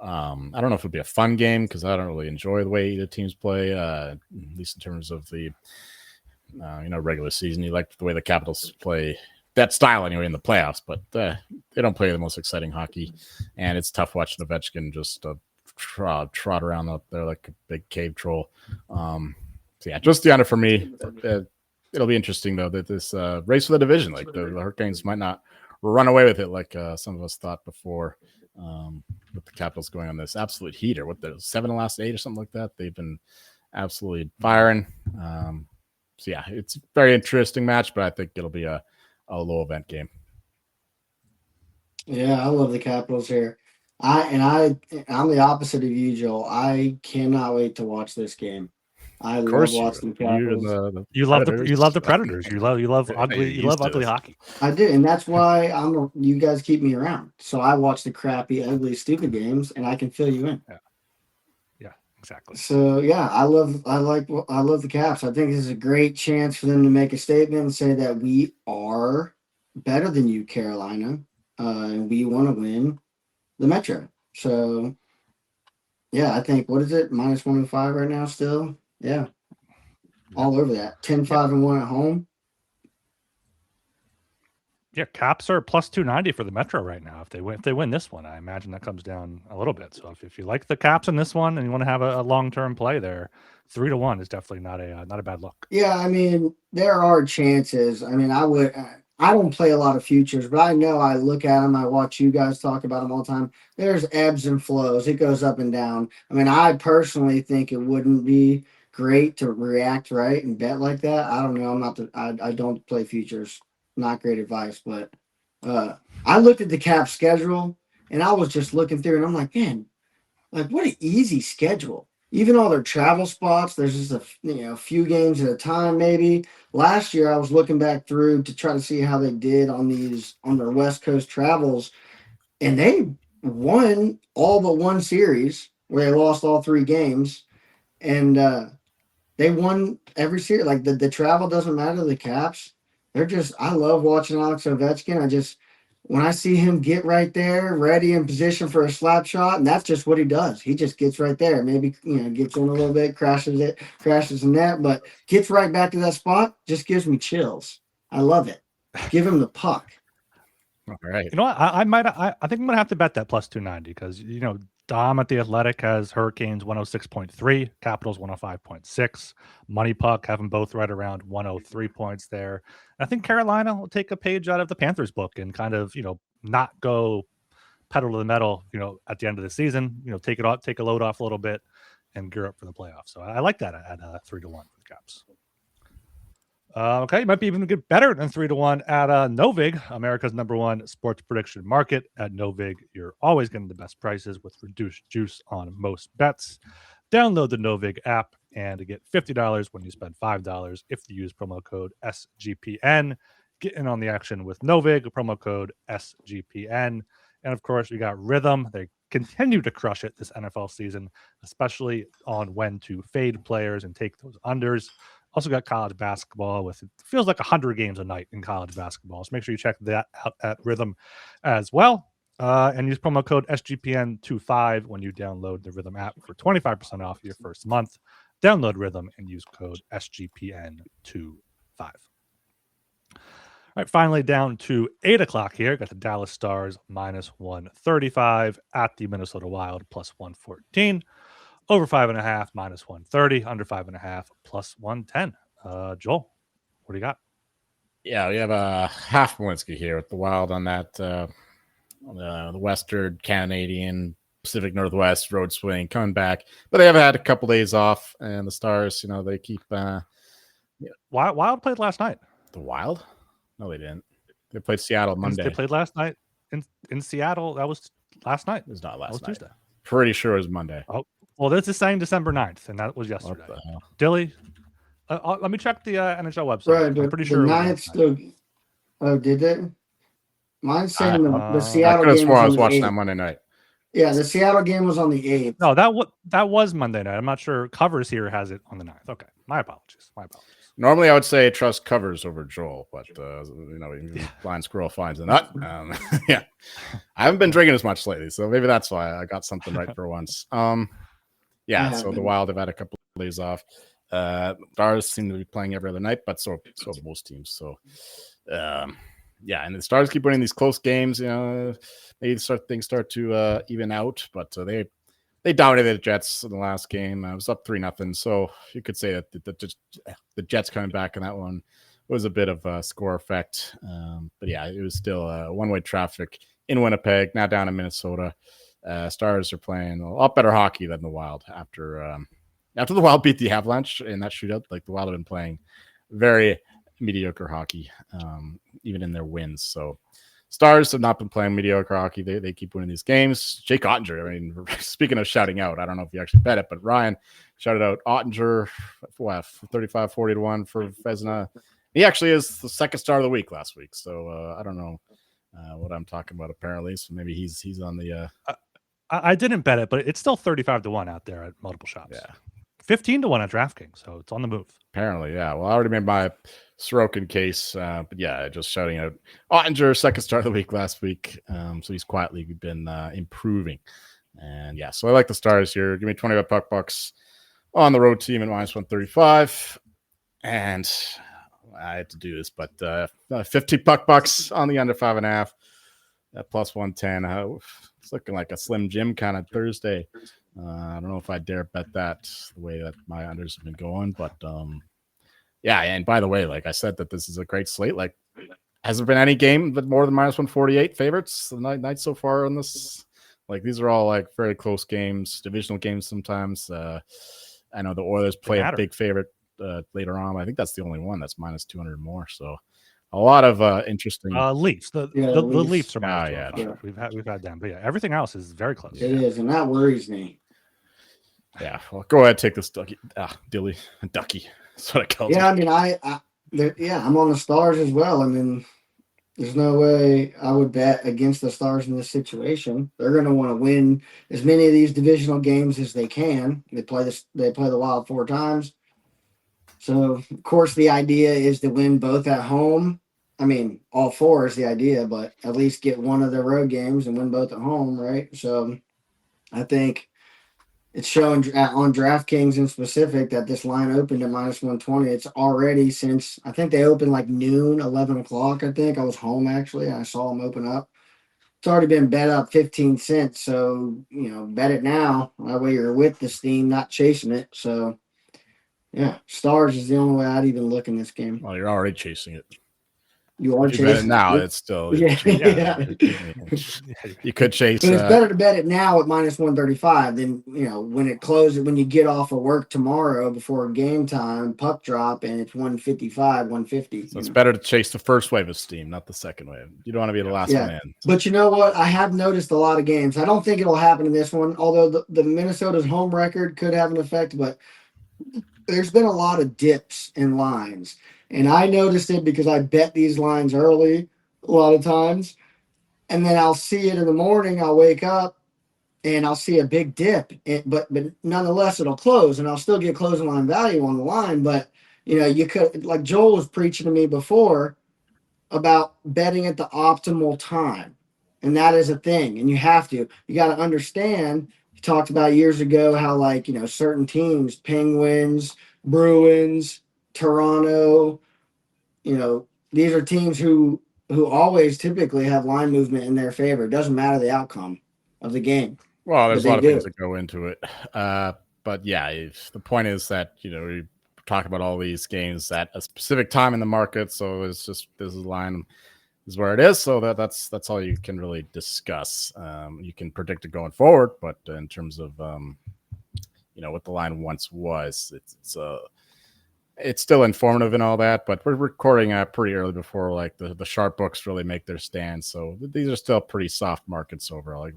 I don't know if it'll be a fun game, because I don't really enjoy the way the teams play, at least in terms of the regular season. You like the way the Capitals play that style anyway in the playoffs, but they don't play the most exciting hockey, and it's tough watching Ovechkin just trot around up there like a big cave troll. So yeah, just the under for me. It'll be interesting though that this race for the division, like the Hurricanes might not run away with it like some of us thought before, with the Capitals going on this absolute heater. What, the 7 of the last 8 or something like that? They've been absolutely firing. So yeah, it's a very interesting match, but I think it'll be a low event game. Yeah, I love the Capitals here. I'm the opposite of you, Joel. I cannot wait to watch this game. I love watching the Capitals. You love the Predators. You love ugly hockey. I do, and that's why you guys keep me around. So I watch the crappy, ugly, stupid games, and I can fill you in. Exactly. So yeah, I love the Caps. I think this is a great chance for them to make a statement and say that we are better than you, Carolina, and we want to win the Metro. So yeah, I think what is it, -105 right now still? Yeah, all over that. 10-5-1 at home. Yeah, Caps are plus 290 for the Metro right now. If they win this one, I imagine that comes down a little bit. So if you like the Caps in this one and you want to have a long-term play there, 3-1 is definitely not a bad look. Yeah, I mean, there are chances. I mean, I don't play a lot of futures, but I know I look at them. I watch you guys talk about them all the time. There's ebbs and flows. It goes up and down. I mean, I personally think it wouldn't be great to react right and bet like that. I don't know. I don't play futures. Not great advice, but I looked at the Cap schedule and I was just looking through and I'm like, man, like what an easy schedule. Even all their travel spots, there's just a few games at a time maybe. Last year I was looking back through to try to see how they did on their West Coast travels, and they won all but one series where they lost all three games, and they won every series. Like the travel doesn't matter. The Caps, I love watching Alex Ovechkin. When I see him get right there, ready in position for a slap shot, and that's just what he does. He just gets right there. Maybe gets in a little bit, crashes the net, but gets right back to that spot. Just gives me chills. I love it. Give him the puck. All right. You know what? I think I'm gonna have to bet that plus 290 because Dom at the Athletic has Hurricanes 106.3, Capitals 105.6, Money Puck have them both right around 103 points there. I think Carolina will take a page out of the Panthers book and kind of not go pedal to the metal at the end of the season. Take a load off a little bit and gear up for the playoffs. So I like that at 3-1 for the Caps. Okay, it might be even get better than 3-1 at Novig, America's #1 sports prediction market. At Novig, you're always getting the best prices with reduced juice on most bets. Download the Novig app and get $50 when you spend $5 if you use promo code SGPN. Get in on the action with Novig, promo code SGPN. And of course, we got Rhythm. They continue to crush it this NFL season, especially on when to fade players and take those unders. Also got college basketball with, it feels like 100 games a night in college basketball. So make sure you check that out at Rhythm as well. And use promo code SGPN25 when you download the Rhythm app for 25% off your first month. Download Rhythm and use code SGPN25. All right, finally down to 8 o'clock here. Got the Dallas Stars -135 at the Minnesota Wild +114. Over 5.5 -130, under 5.5 +110. Joel, what do you got? Yeah, we have a half Malinsky here with the Wild on that the Western Canadian Pacific Northwest road swing coming back, but they have had a couple days off, and the Stars, they keep. Wild played last night. The Wild? No, they didn't. They played Seattle Monday. They played last night in Seattle. That was last night. It was not last night. Tuesday. Pretty sure it was Monday. Oh, well, this is saying December 9th, and that was yesterday. Dilly, let me check the NHL website. Right, I'm pretty sure the 9th still. Oh, did it? Mine's saying the Seattle I could have game sworn I was on the watching 8th. that Monday night. Yeah, the Seattle game was on the 8th. No, that was Monday night. I'm not sure. Covers here has it on the 9th. Okay, my apologies. Normally, I would say trust Covers over Joel, but blind squirrel finds a nut. Yeah, I haven't been drinking as much lately, so maybe that's why I got something right for once. Yeah, so the Wild have had a couple of days off. Stars seem to be playing every other night, but so do most teams. So, yeah, and the Stars keep winning these close games. Maybe things start to even out, but they dominated the Jets in the last game. It was up 3-0. So you could say that the Jets coming back in that one was a bit of a score effect. But yeah, it was still one-way traffic in Winnipeg, now down in Minnesota. Stars are playing a lot better hockey than the Wild after the Wild beat the Avalanche in that shootout. Like the Wild have been playing very mediocre hockey, even in their wins. So Stars have not been playing mediocre hockey. They keep winning these games. Jake Ottinger, I mean, speaking of shouting out, I don't know if you actually bet it, but Ryan shouted out Ottinger, 35-40 for Vezina. He actually is the second star of the week last week. So I don't know what I'm talking about apparently. So maybe he's on the I didn't bet it, but it's still 35-1 out there at multiple shops. Yeah. 15-1 at DraftKings, so it's on the move. Apparently, yeah. Well, I already made my Sorokin case, but yeah, just shouting out Ottinger, second start of the week last week. So he's quietly been improving. And yeah, so I like the stars here. Give me 20 bucks on the road team at -135. And I had to do this, but 50 bucks on the under 5.5 at +110. It's looking like a Slim Jim kind of Thursday. I don't know if I dare bet that the way that my unders have been going, but yeah. And by the way, like I said, that this is a great slate. Like, has there been any game that more than -148 favorites the night so far on this? Like, these are all like very close games, divisional games sometimes. I know the Oilers play a big favorite later on. I think that's the only one that's -200 or more. So a lot of interesting Leafs. The Leafs are -1. Yeah. We've had them, but yeah, everything else is very close. It is, and that worries me. Yeah, well, go ahead, take this Ducky. Dilly, Ducky. That's what it calls. Yeah, I mean, I'm on the Stars as well. I mean, there's no way I would bet against the Stars in this situation. They're going to want to win as many of these divisional games as they can. They play the Wild 4 times. So, of course, the idea is to win both at home. I mean, all 4 is the idea, but at least get one of the road games and win both at home, right? So, I think it's showing on DraftKings in specific that this line opened at -120. It's already since, I think they opened like noon, 11 o'clock, I think. I was home, actually, and I saw them open up. It's already been bet up 15 cents. So, bet it now. That way you're with the steam, not chasing it. So, yeah, Stars is the only way I'd even look in this game. Well, you're already chasing it. You are chasing it now. It's still yeah. You could chase. But it's better to bet it now at -135 than when it closes, when you get off of work tomorrow before game time, puck drop, and it's 155, 150. So it's better to chase the first wave of steam, not the second wave. You don't want to be the last one in. But you know what? I have noticed a lot of games. I don't think it'll happen in this one, although the Minnesota's home record could have an effect. But there's been a lot of dips in lines. And I noticed it because I bet these lines early a lot of times. And then I'll see it in the morning. I'll wake up and I'll see a big dip. But nonetheless, it'll close. And I'll still get closing line value on the line. But, you could, like Joel was preaching to me before about betting at the optimal time. And that is a thing. And you got to understand. He talked about years ago how, certain teams, Penguins, Bruins, Toronto, these are teams who always typically have line movement in their favor. It doesn't matter the outcome of the game. Well, there's a lot of things that go into it. But yeah, the point is that, we talk about all these games at a specific time in the market. So it's just, this line is where it is. So that's all you can really discuss. You can predict it going forward, but in terms of, what the line once was, it's still informative and all that, but we're recording pretty early before like the sharp books really make their stand. So these are still pretty soft markets overall.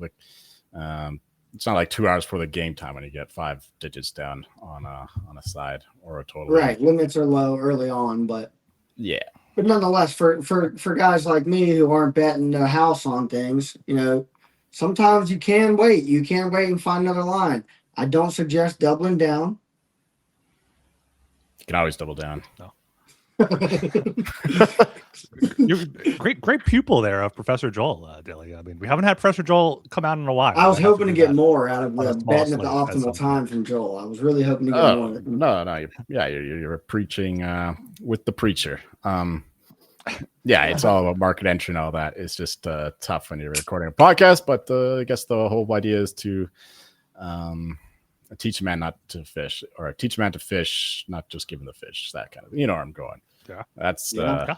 It's not like 2 hours before the game time when you get 5 digits down on a side or a total. Right, limits are low early on, but yeah. But nonetheless, for guys like me who aren't betting the house on things, sometimes you can wait. You can wait and find another line. I don't suggest doubling down. You can always double down. No. You're great pupil there of Professor Joel, Dilly. I mean, we haven't had Professor Joel come out in a while. I was hoping to get more out of the betting at the optimal time from Joel. I was really hoping to get more. No. You're preaching with the preacher. It's all about market entry and all that. It's just tough when you're recording a podcast, but I guess the whole idea is to teach a man not to fish, or teach a man to fish, not just give him the fish. That kind of, where I'm going. Yeah, that's yeah.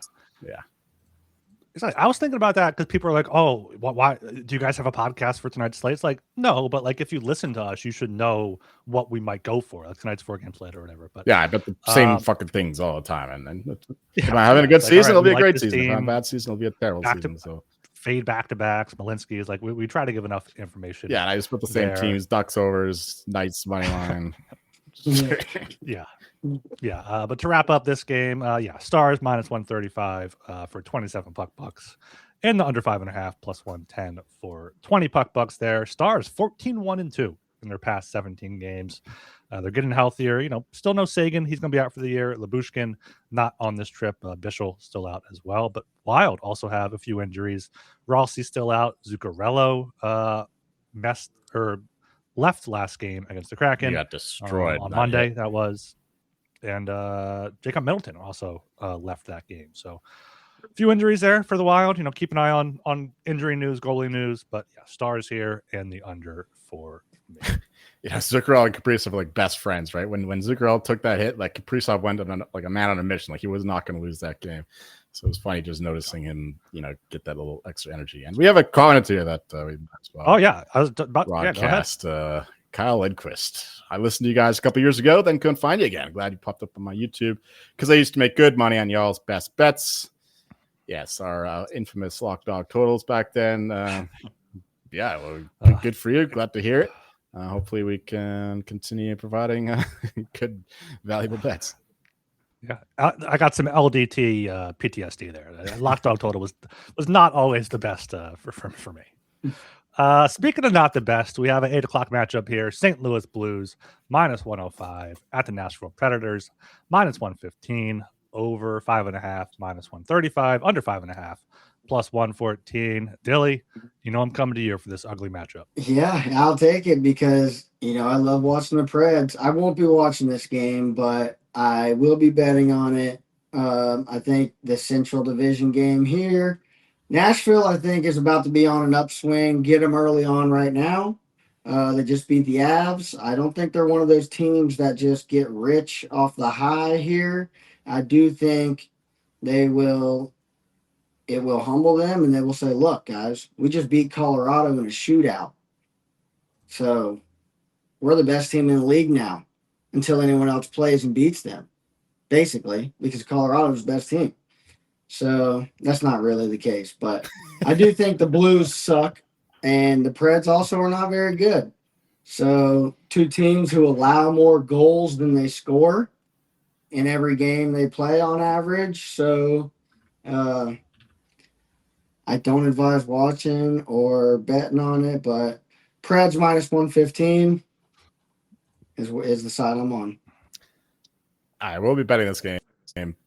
It's like, I was thinking about that because people are like, "Oh, why do you guys have a podcast for tonight's slate?" It's like, no, but like if you listen to us, you should know what we might go for, like tonight's 4 game slate or whatever. But yeah, I bet the same fucking things all the time. And then if I'm having a good season, it'll be a great season. If I'm a bad season, it'll be a terrible season. So fade back-to-backs, Malinsky is like we try to give enough information. Yeah, and I just put the same teams: Ducks overs, Knights money line. But to wrap up this game, Stars -135 for 27 bucks. And the under 5.5 plus 110 for 20 puck bucks there. Stars 14-1-2 in their past 17 games. They're getting healthier. Still no Sagan. He's going to be out for the year. Labushkin not on this trip. Bishel still out as well. But Wild also have a few injuries. Rossi still out. Zuccarello left last game against the Kraken. He got destroyed on Monday. That was. And Jacob Middleton also left that game. So a few injuries there for the Wild. Keep an eye on injury news, goalie news. But yeah, Stars here and the under for me. Zuccarello and Kaprizov are like best friends, right? When Zuccarello took that hit, like Kaprizov went on like a man on a mission. Like he was not going to lose that game. So it was funny just noticing him, get that little extra energy. And we have a comment here that we might as well. Oh yeah, I was about broadcast. Kyle Edquist. I listened to you guys a couple years ago, then couldn't find you again. Glad you popped up on my YouTube because I used to make good money on y'all's best bets. Yes, our infamous lock dog totals back then. Good for you. Glad to hear it. Hopefully we can continue providing good, valuable bets. Yeah, I got some LDT PTSD there. Lock dog total was not always the best for me. Speaking of not the best, we have an 8 o'clock matchup here. St. Louis Blues -105 at the Nashville Predators -115, over 5.5 -135, under 5.5 plus 114. Dilly, I'm coming to you for this ugly matchup. Yeah, I'll take it because I love watching the Preds. I won't be watching this game, but I will be betting on it. I think the Central Division game here, Nashville, I think, is about to be on an upswing. Get them early on right now. They just beat the Avs. I don't think they're one of those teams that just get rich off the high here. I do think it will humble them, and they will say, look, guys, we just beat Colorado in a shootout. So we're the best team in the league now until anyone else plays and beats them, basically, because Colorado's the best team. So that's not really the case. But I do think the Blues suck, and the Preds also are not very good. So two teams who allow more goals than they score in every game they play on average. So I don't advise watching or betting on it, but Preds -115 is the side I'm on. I will be betting this game,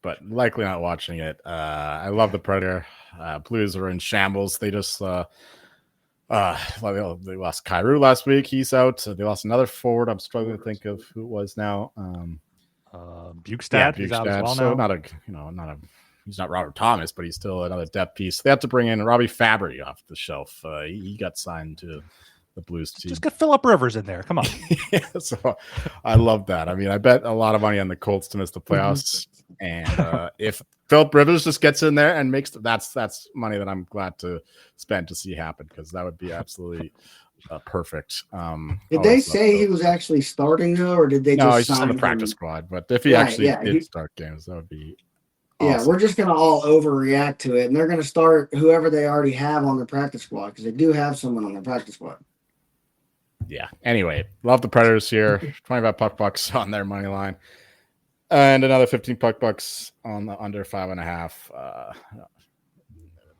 but likely not watching it. I love the Predator. Blues are in shambles. They just they lost Kyrou last week. He's out. They lost another forward. I'm struggling to think of who it was now. Bukestad. He's out as well so now. He's not Robert Thomas, but he's still another depth piece. They have to bring in Robbie Fabry off the shelf. He got signed to the Blues team. Just get Phillip Rivers in there. Come on. Yeah, so I love that. I mean, I bet a lot of money on the Colts to miss the playoffs. And if Phillip Rivers just gets in there and makes that's money that I'm glad to spend to see happen, because that would be absolutely perfect. Did they say he was actually starting though, or did they just he's just on the practice squad? But if he did start games, that would be awesome. Yeah, we're just going to all overreact to it, and they're going to start whoever they already have on their practice squad, because they do have someone on their practice squad. Yeah. Anyway, love the Predators here. 25 puck bucks on their money line, and another 15 puck bucks on the under 5.5.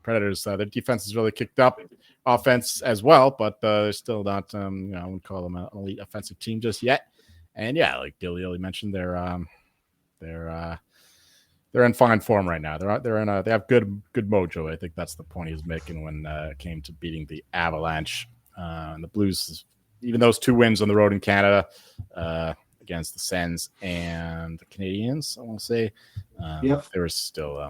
Predators, their defense is really kicked up, offense as well, but they're still not, I wouldn't call them an elite offensive team just yet. And yeah, like Dilly mentioned, they're in fine form right now. They have good mojo. I think that's the point he was making when it came to beating the Avalanche. And the Blues, even those 2 wins on the road in Canada against the Sens and the Canadiens, I want to say, they were still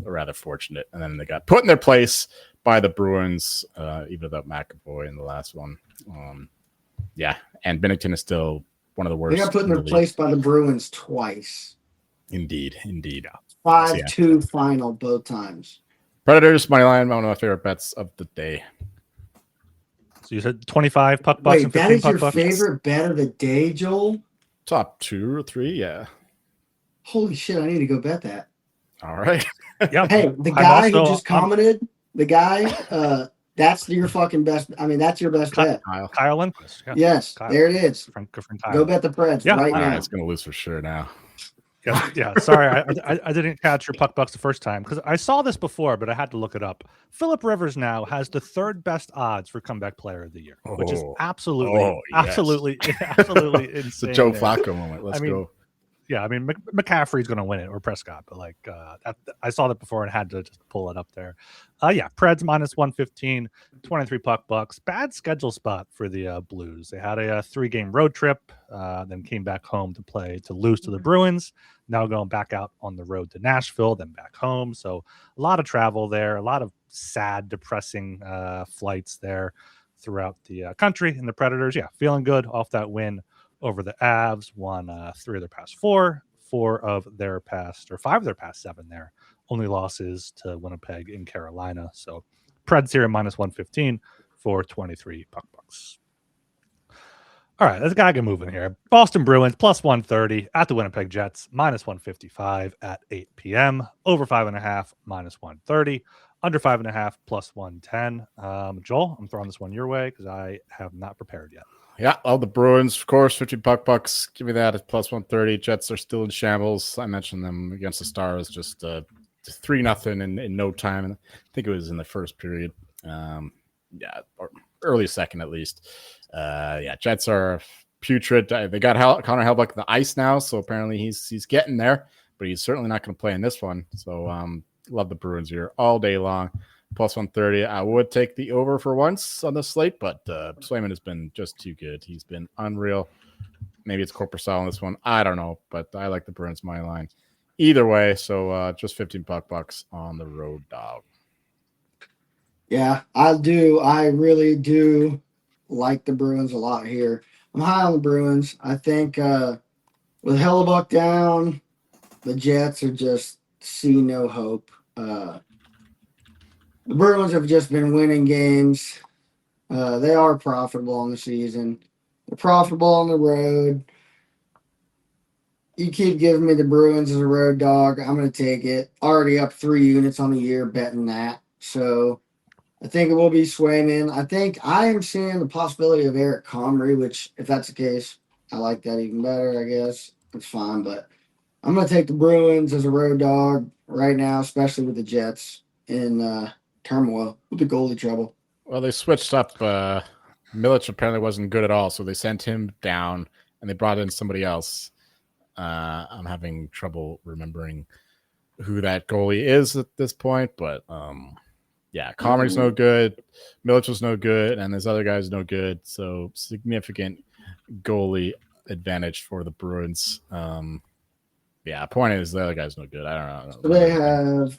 rather fortunate. And then they got put in their place by the Bruins, even without McAvoy in the last one. And Binnington is still one of the worst. They got put in their place by the Bruins twice. Indeed. 5-2 final both times. Predators money line, one of my favorite bets of the day. So you said 25 puck bucks. Wait, that is your favorite bet of the day, Joel? Top 2 or 3, yeah. Holy shit! I need to go bet that. All right. Yeah. Hey, the guy who just commented, that's your fucking best. I mean, that's your best bet. Kyle Lindquist. Yeah. Yes, Kyle. There it is. From Kyle. Go bet the Preds right now. It's going to lose for sure now. Yeah. Sorry, I didn't catch your puck bucks the first time because I saw this before, but I had to look it up. Philip Rivers now has the third best odds for comeback player of the year, which is absolutely It's a insane. Joe there. Flacco moment. Let's go. Yeah, I mean McCaffrey's going to win it or Prescott, but I saw that before and had to just pull it up there. Yeah, Preds minus 115, 23 puck bucks. Bad schedule spot for the Blues. They had a 3-game road trip, then came back home to lose to the Bruins. Now going back out on the road to Nashville, then back home. So a lot of travel there, a lot of sad, depressing flights there throughout the country. And the Predators, feeling good off that win over the Avs, won 3 of their past 4, 5 of their past 7 there. Only losses to Winnipeg and Carolina. So Preds here minus 115 for 23 puck bucks. All right, let's gotta get moving here. Boston Bruins plus 130 at the Winnipeg Jets, minus 155 at 8 p.m. Over 5.5, minus 130. Under 5.5, plus 110. Joel, I'm throwing this one your way because I have not prepared yet. Yeah, all the Bruins, of course, 50 puck bucks. Give me that at plus 130. Jets are still in shambles. I mentioned them against the Stars, just 3-0 in no time. And I think it was in the first period. Or early second at least. Jets are putrid. They got Connor Hellebuyck on the ice now, so apparently he's getting there, but he's certainly not going to play in this one. So love the Bruins here all day long. Plus 130. I would take the over for once on the slate, but Swayman has been just too good. He's been unreal. Maybe it's Corpusal on this one. I don't know, but I like the Bruins money line. Either way, so just 15 puck bucks on the road dog. Yeah, I do. I really do like the Bruins a lot here. I'm high on the Bruins. I think with Hellebuyck down, the Jets are just see no hope. The Bruins have just been winning games. They are profitable on the season. They're profitable on the road. You keep giving me the Bruins as a road dog. I'm going to take it. Already up 3 units on the year betting that. So I think it will be Swayman. I think I am seeing the possibility of Eric Comrie, which if that's the case, I like that even better, I guess. It's fine, but I'm going to take the Bruins as a road dog right now, especially with the Jets in turmoil with the goalie trouble. Well, they switched up. Milic apparently wasn't good at all, so they sent him down and they brought in somebody else. I'm having trouble remembering who that goalie is at this point, but Comrie's no good, Milic was no good, and this other guy's no good. So significant goalie advantage for the Bruins. Point is the other guy's no good. I don't know. So they have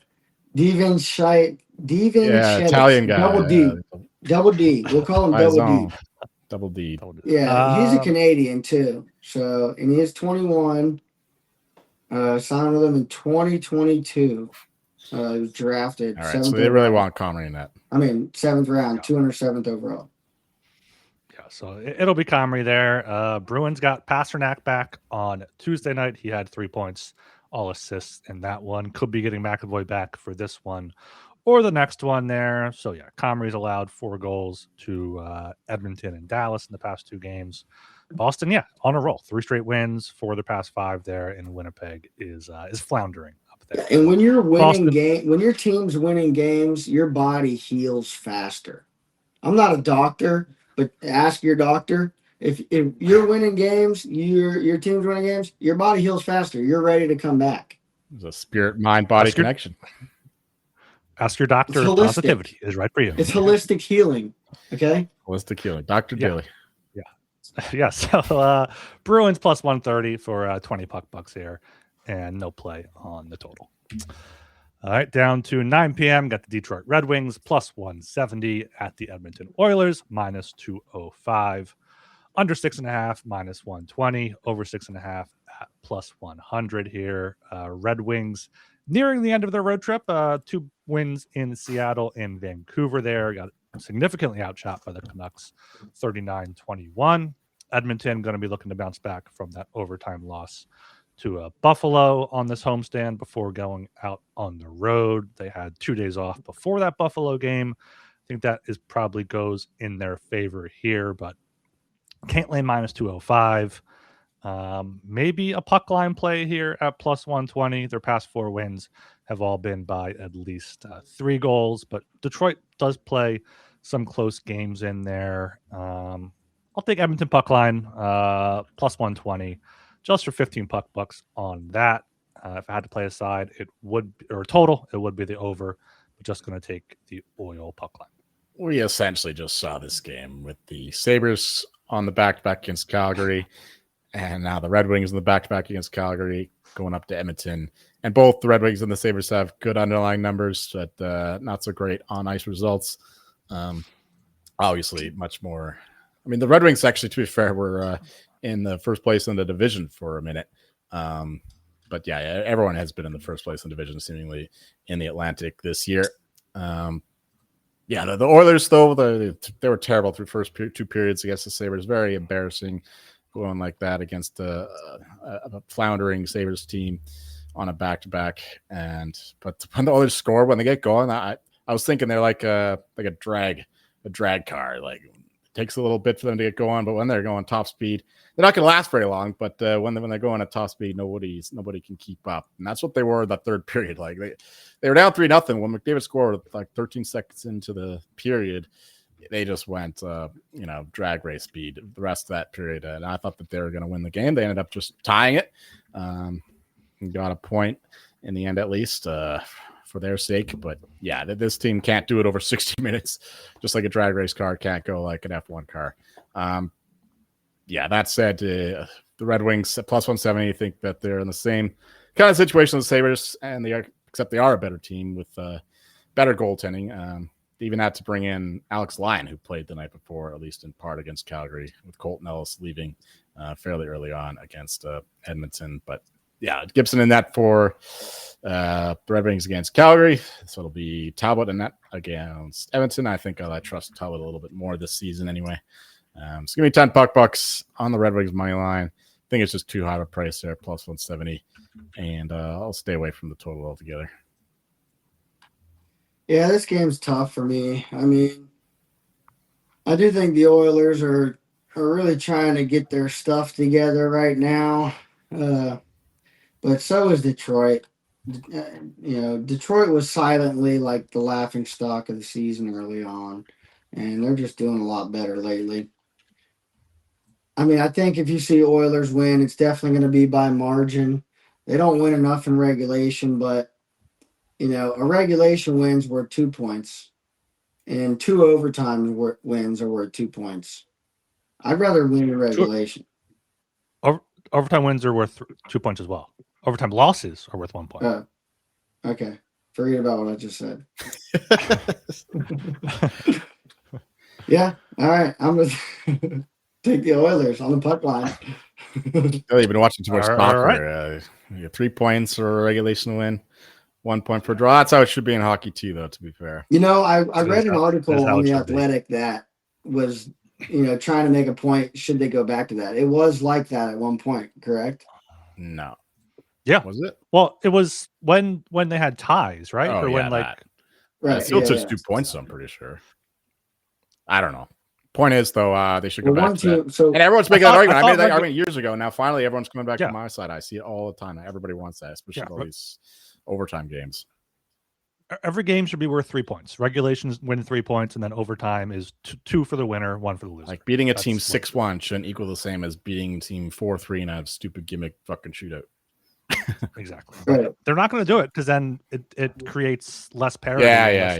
Devin Shite. Italian guy. Double D. We'll call him Double D. Yeah, he's a Canadian too. So, and he is 21. Signed with him in 2022. He was drafted. All right, so they really want Comrie in that. I mean, 7th round, 207th overall. Yeah, so it'll be Comrie there. Bruins got Pasternak back on Tuesday night. He had 3 points, all assists in that one. Could be getting McAvoy back for this one or the next one there. So, Comrie's allowed 4 goals to Edmonton and Dallas in the past 2 games. Boston, on a roll. 3 straight wins for the past 5 there, and Winnipeg is floundering up there. And when you're winning when your team's winning games, your body heals faster. I'm not a doctor, but ask your doctor. If you're winning games, your team's winning games, your body heals faster. You're ready to come back. It's a spirit, mind, body connection. Ask your doctor if positivity is right for you. It's holistic healing. Okay? Holistic healing. Dr. Dilly. Yeah. So Bruins plus 130 for 20 puck bucks here and no play on the total. All right. Down to 9 p.m. Got the Detroit Red Wings plus 170 at the Edmonton Oilers minus 205. Under 6.5 minus 120. Over 6.5 at plus 100 here. Red Wings nearing the end of their road trip. 2 wins in Seattle and Vancouver there. Got significantly outshot by the Canucks, 39-21. Edmonton going to be looking to bounce back from that overtime loss to Buffalo on this homestand before going out on the road. They had 2 days off before that Buffalo game. I think that probably goes in their favor here, but can't lay minus 205. Maybe a puck line play here at plus 120. Their past 4 wins have all been by at least 3 goals, but Detroit does play some close games in there. I'll take Edmonton puck line plus 120 just for 15 puck bucks on that. If I had to play a side, it would, or total, it would be the over, but just going to take the Oil puck line. We essentially just saw this game with the Sabres on the back-to-back against Calgary, and now the Red Wings on the back-to-back against Calgary going up to Edmonton. And both the Red Wings and the Sabres have good underlying numbers, but not so great on-ice results. Obviously, much more. I mean, the Red Wings, actually, to be fair, were in the first place in the division for a minute. But yeah, everyone has been in the first place in the division, seemingly in the Atlantic this year. The Oilers, though, they were terrible through first 2 periods against the Sabres. Very embarrassing going like that against a floundering Sabres team on a back-to-back. But when the Oilers score, when they get going, I was thinking they're like a drag car. Like, it takes a little bit for them to get going, but when they're going top speed, they're not going to last very long. But when they're going at top speed, nobody can keep up, and that's what they were that third period. Like they were down 3-0 when McDavid scored like 13 seconds into the period. They just went drag race speed the rest of that period, and I thought that they were going to win the game. They ended up just tying it, and got a point in the end at least for their sake. But yeah, this team can't do it over 60 minutes, just like a drag race car can't go like an F1 car. That said, the Red Wings at plus 170, I think that they're in the same kind of situation as the Sabres, and except they are a better team with better goaltending. They even had to bring in Alex Lyon, who played the night before, at least in part against Calgary, with Colton Ellis leaving fairly early on against Edmonton. But yeah, Gibson in that for the Red Wings against Calgary. So it'll be Talbot in that against Edmonton. I think I trust Talbot a little bit more this season anyway. So give me 10 puck bucks on the Red Wings money line. I think it's just too high of a price there, plus 170. And I'll stay away from the total altogether. Yeah, this game's tough for me. I mean, I do think the Oilers are really trying to get their stuff together right now. But so is Detroit. Detroit was silently like the laughing stock of the season early on, and they're just doing a lot better lately. I mean, I think if you see Oilers win, it's definitely going to be by margin. They don't win enough in regulation, but a regulation win's worth 2 points, and 2 overtime wins are worth 2 points. I'd rather win in regulation. Overtime wins are worth 2 points as well. Overtime losses are worth 1 point. Okay. Forget about what I just said. Yeah. All right. I'm going to take the Oilers on the puck line. You've been watching too much soccer. Right. You get 3 points for a regulation win, 1 point per draw. That's how it should be in hockey too, though, to be fair. I read an article on The Athletic that was, trying to make a point. Should they go back to that? It was like that at one point, correct? No. Yeah. Was it? Well, it was when they had ties, right? Oh, or when that. Right. It still took 2 points, I'm pretty sure. I don't know. Point is, though, they should go back to that. And everyone's making that argument. I made that argument years ago. Now, finally, everyone's coming back to my side. I see it all the time. Everybody wants that, especially all these overtime games. Every game should be worth 3 points. Regulations win 3 points, and then overtime is 2 for the winner, 1 for the loser. Like beating a team 6-1 shouldn't equal the same as beating a team 4-3 in a stupid gimmick fucking shootout. Exactly. Right. They're not going to do it because then it creates less parity.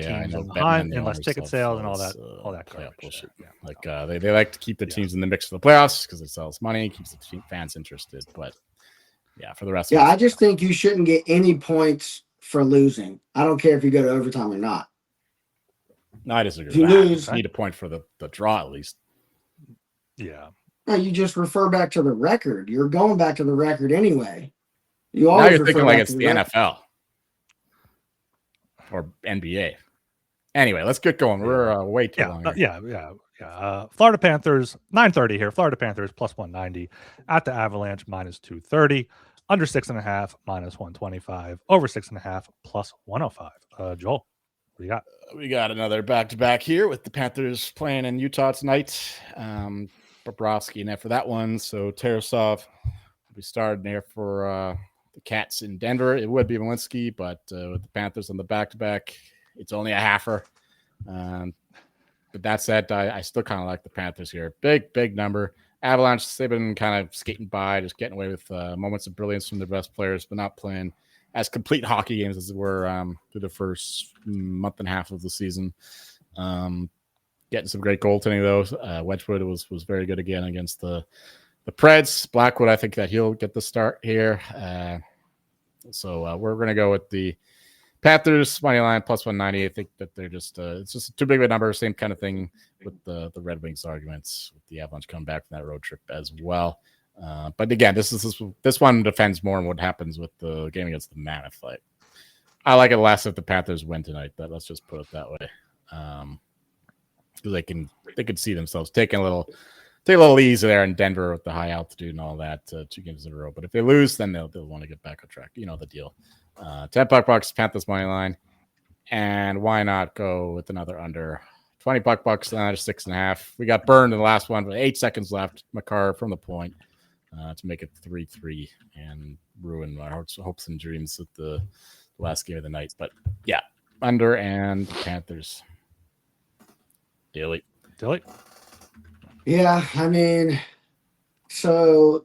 Teams and less ticket sales and all that bullshit. They like to keep the teams in the mix for the playoffs because it sells money, keeps the fans interested. But for the rest. I just think you shouldn't get any points for losing. I don't care if you go to overtime or not. No, I disagree. If you lose, you need a point for the draw at least. Yeah. No, you just refer back to the record. You're going back to the record anyway. Now you're thinking like it's the NFL or NBA. Anyway, let's get going. We're way too long. Florida Panthers, 9:30 here. Florida Panthers plus 190 at the Avalanche minus 230. Under 6.5 minus 125. Over 6.5 plus 105. Joel, what do you got? We got another back-to-back here with the Panthers playing in Utah tonight. Bobrovsky net for that one. So Tarasov will be starting there for the Cats in Denver. It would be Walensky, but with the Panthers on the back-to-back, it's only a halfer. But that said, I still kind of like the Panthers here. Big number. Avalanche, they've been kind of skating by, just getting away with moments of brilliance from their best players, but not playing as complete hockey games as they were through the first month and a half of the season. Getting some great goaltending, though. Wedgwood was very good again against the Preds. Blackwood, I think that he'll get the start here. So we're going to go with the Panthers money line plus 190. I think that they're just it's just too big of a number. Same kind of thing with the Red Wings arguments with the Avalanche coming back from that road trip as well. But again, this one depends more on what happens with the game against the Mammoth. Like, I like it less if the Panthers win tonight. But let's just put it that way, because they can see themselves taking a little easy there in Denver with the high altitude and all that 2 games in a row. But if they lose, then they'll want to get back on track. You know the deal. $10 Panthers money line, and why not go with another under $20 under 6.5. We got burned in the last one, but 8 seconds left. Makar from the point to make it 3-3 and ruin our hopes and dreams at the last game of the night. But yeah, under and Panthers. Dilly. Yeah, I mean, so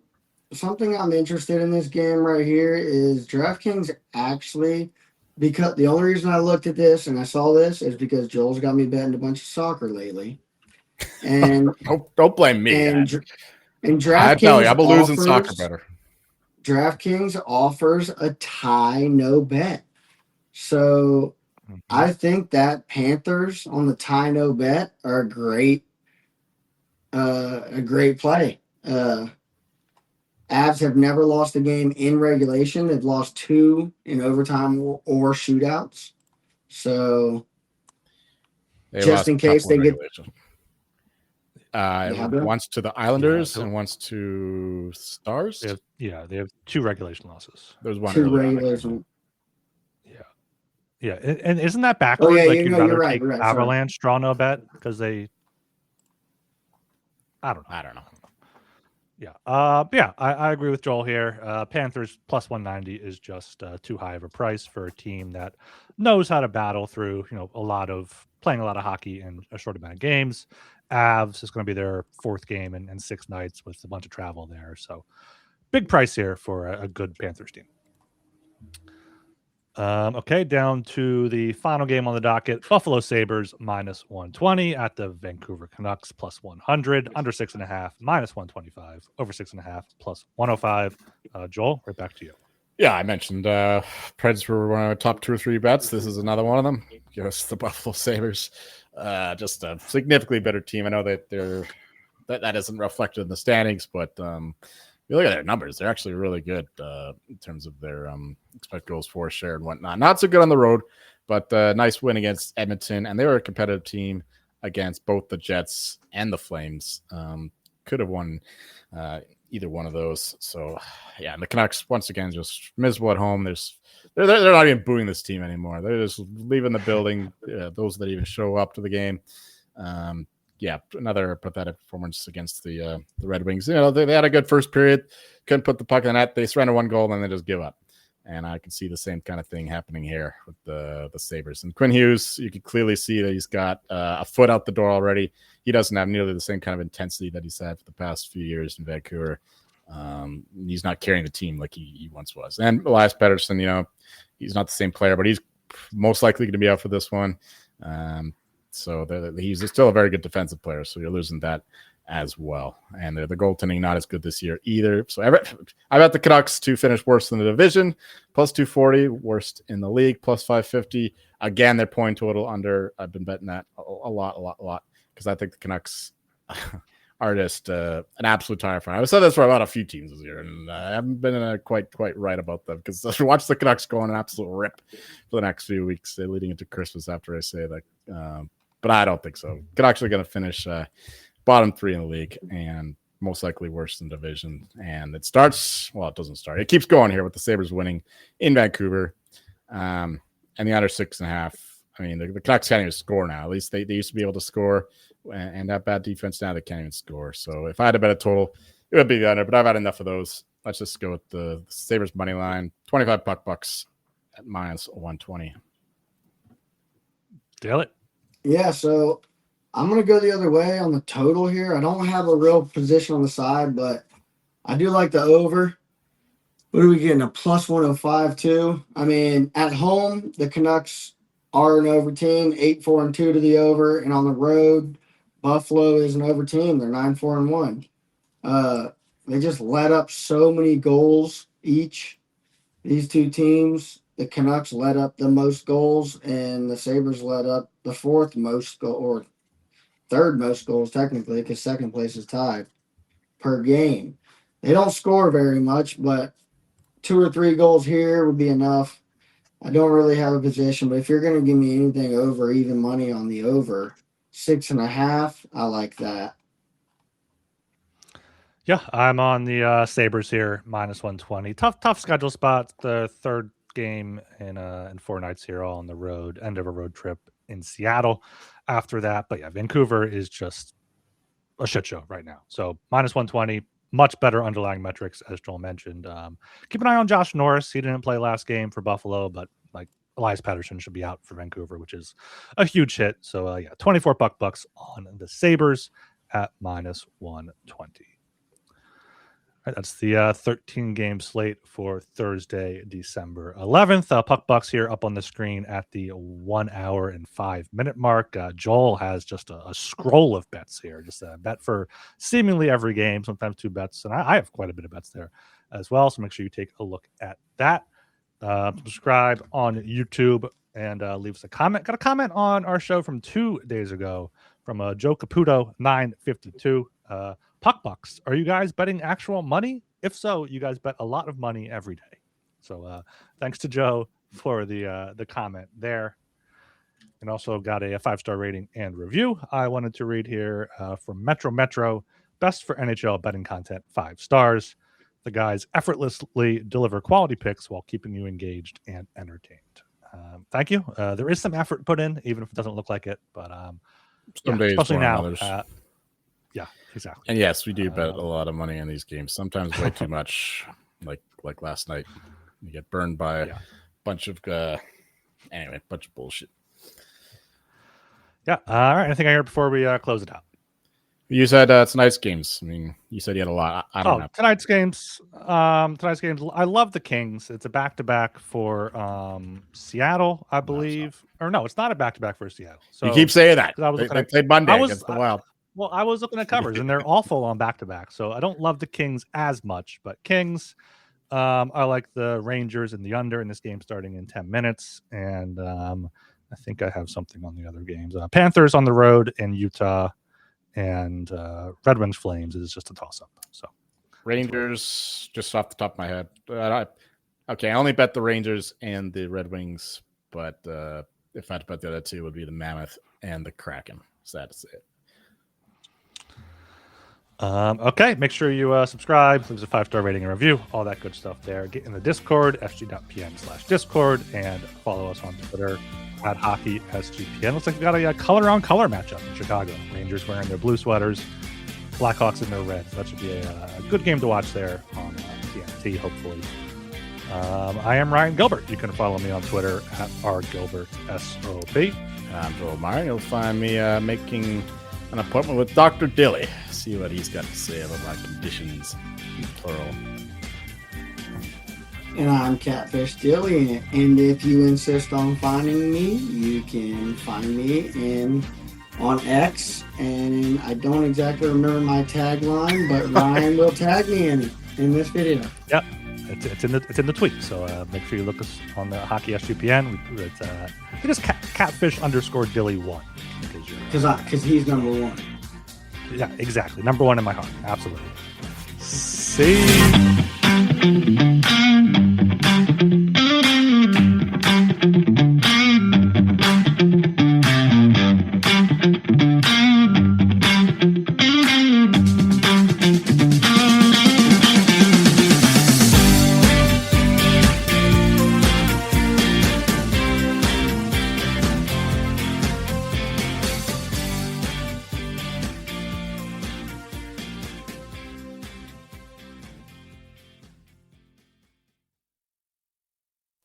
something I'm interested in this game right here is DraftKings actually, because the only reason I looked at this and I saw this is because Joel's got me betting a bunch of soccer lately. And don't blame me. And DraftKings, I tell you, I'm a losing soccer better. DraftKings offers a tie no bet. So I think that Panthers on the tie no bet are a great play. Avs have never lost a game in regulation. They've lost 2 in overtime or shootouts. So just in case they get once to the Islanders and once to Stars. They have 2 regulation losses. There's one 2 regulation. Yeah, and isn't that backwards? Oh, yeah, like you'd rather right, take Avalanche draw no bet because they. I don't know. Yeah. I agree with Joel here. Panthers plus 190 is just too high of a price for a team that knows how to battle through, playing a lot of hockey in a short amount of games. Avs is going to be their 4th game in 6 nights with a bunch of travel there. So big price here for a good Panthers team. Okay, down to the final game on the docket. Buffalo Sabres minus 120 at the Vancouver Canucks plus 100, under 6.5, minus 125, over 6.5, plus 105. Joel, right back to you. Yeah, I mentioned Preds were one of our top 2 or 3 bets. This is another one of them. Give us the Buffalo Sabres. Just a significantly better team. I know that that isn't reflected in the standings, but you look at their numbers, they're actually really good in terms of their expected goals for share and whatnot. Not so good on the road, but nice win against Edmonton, and they were a competitive team against both the Jets and the Flames. Could have won either one of those. So, yeah, and the Canucks, once again, just miserable at home. They're not even booing this team anymore. They're just leaving the building, those that even show up to the game. Another pathetic performance against the Red Wings. They had a good first period, couldn't put the puck in the net. They surrender 1 goal, and then they just give up. And I can see the same kind of thing happening here with the Sabres. And Quinn Hughes, you can clearly see that he's got a foot out the door already. He doesn't have nearly the same kind of intensity that he's had for the past few years in Vancouver. He's not carrying the team like he once was. And Elias Pettersson, he's not the same player, but he's most likely going to be out for this one. So he's still a very good defensive player. So you're losing that as well. And the goaltending not as good this year either. So I bet the Canucks to finish worse than the division, plus 240, worst in the league, plus 550. Again, their point total under. I've been betting that a lot because I think the Canucks are just an absolute tire fire. I've said this for about a few teams this year, and I haven't been quite right about them because I watch the Canucks go on an absolute rip for the next few weeks leading into Christmas after I say that. But I don't think so. Canucks are going to finish bottom 3 in the league and most likely worse than division. And it doesn't start. It keeps going here with the Sabres winning in Vancouver and the under 6.5. I mean, the Canucks can't even score now. At least they used to be able to score and that bad defense now they can't even score. So if I had to bet a total, it would be the under, but I've had enough of those. Let's just go with the Sabres money line, 25 bucks at minus 120. Deal it. Yeah, so I'm going to go the other way on the total here. I don't have a real position on the side, but I do like the over. What are we getting? A plus 105 too? I mean, at home, the Canucks are an over team, 8-4-2 to the over. And on the road, Buffalo is an over team. They're 9-4-1. They just let up so many goals each. These two teams, the Canucks let up the most goals, and the Sabres let up the fourth most goal, or third most goals technically, because second place is tied per game. They don't score very much, but 2 or 3 goals here would be enough. I don't really have a position, but if you're going to give me anything over even money on the over 6.5, I like that. Yeah, I'm on the Sabres here, minus 120. Tough schedule spot. The third game in 4 nights here, all on the road. End of a road trip in Seattle after that. But yeah, Vancouver is just a shit show right now. So minus 120, much better underlying metrics, as Joel mentioned. Keep an eye on Josh Norris. He didn't play last game for Buffalo, but like Elias Pettersson should be out for Vancouver, which is a huge hit. So yeah, 24 bucks on the Sabres at minus 120. Right, that's the 13-game slate for Thursday, December 11th. Puck Bucks here up on the screen at the 1 hour and 5 minute mark. Joel has just a scroll of bets here, just a bet for seemingly every game, sometimes 2 bets. And I have quite a bit of bets there as well. So make sure you take a look at that. Subscribe on YouTube and leave us a comment. Got a comment on our show from 2 days ago from Joe Caputo 952. Puck Bucks, are you guys betting actual money? If so, you guys bet a lot of money every day. So thanks to Joe for the comment there. And also got a 5-star rating and review I wanted to read here from Metro. Best for NHL betting content, 5 stars. The guys effortlessly deliver quality picks while keeping you engaged and entertained. Thank you. There is some effort put in, even if it doesn't look like it. But Some days especially more than now. others. Yeah, exactly. And yes, we do bet a lot of money on these games. Sometimes way too much, like last night. You get burned by a bunch of bunch of bullshit. Yeah. All right. Anything I heard before we close it out? You said tonight's games. I mean, you said you had a lot. I don't know. Tonight's games. I love the Kings. It's a back-to-back for Seattle, I believe. Or no, it's not a back-to-back for Seattle. So you keep saying that. They played Monday against the Wild. Well, I was looking at covers, and they're awful on back-to-back. So I don't love the Kings as much. But Kings, I like the Rangers and the under in this game starting in 10 minutes. And I think I have something on the other games. Panthers on the road in Utah. And Red Wings Flames is just a toss-up. So Rangers, just off the top of my head. I only bet the Rangers and the Red Wings, but if I had to bet the other two, it would be the Mammoth and the Kraken. Sad to say it. Okay, make sure you subscribe, leave us a 5-star rating and review, all that good stuff there. Get in the Discord, sg.pn/Discord, and follow us on Twitter at Hockey SGPN. Looks like we got a color-on-color matchup in Chicago. Rangers wearing their blue sweaters, Blackhawks in their red. That should be a good game to watch there on TNT, hopefully. I am Ryan Gilbert. You can follow me on Twitter at rgilbertSOB. I'm Joel Meyer. You'll find me making an appointment with Dr. Dilly. See what he's got to say about my conditions, plural. And I'm Catfish Dilly, and if you insist on finding me, you can find me on X, and I don't exactly remember my tagline, but Ryan will tag me in this video. Yep, it's in the tweet, so make sure you look us on the Hockey SGPN. I think it's Catfish_Dilly1 because he's number 1. Yeah, exactly. Number 1 in my heart. Absolutely. See.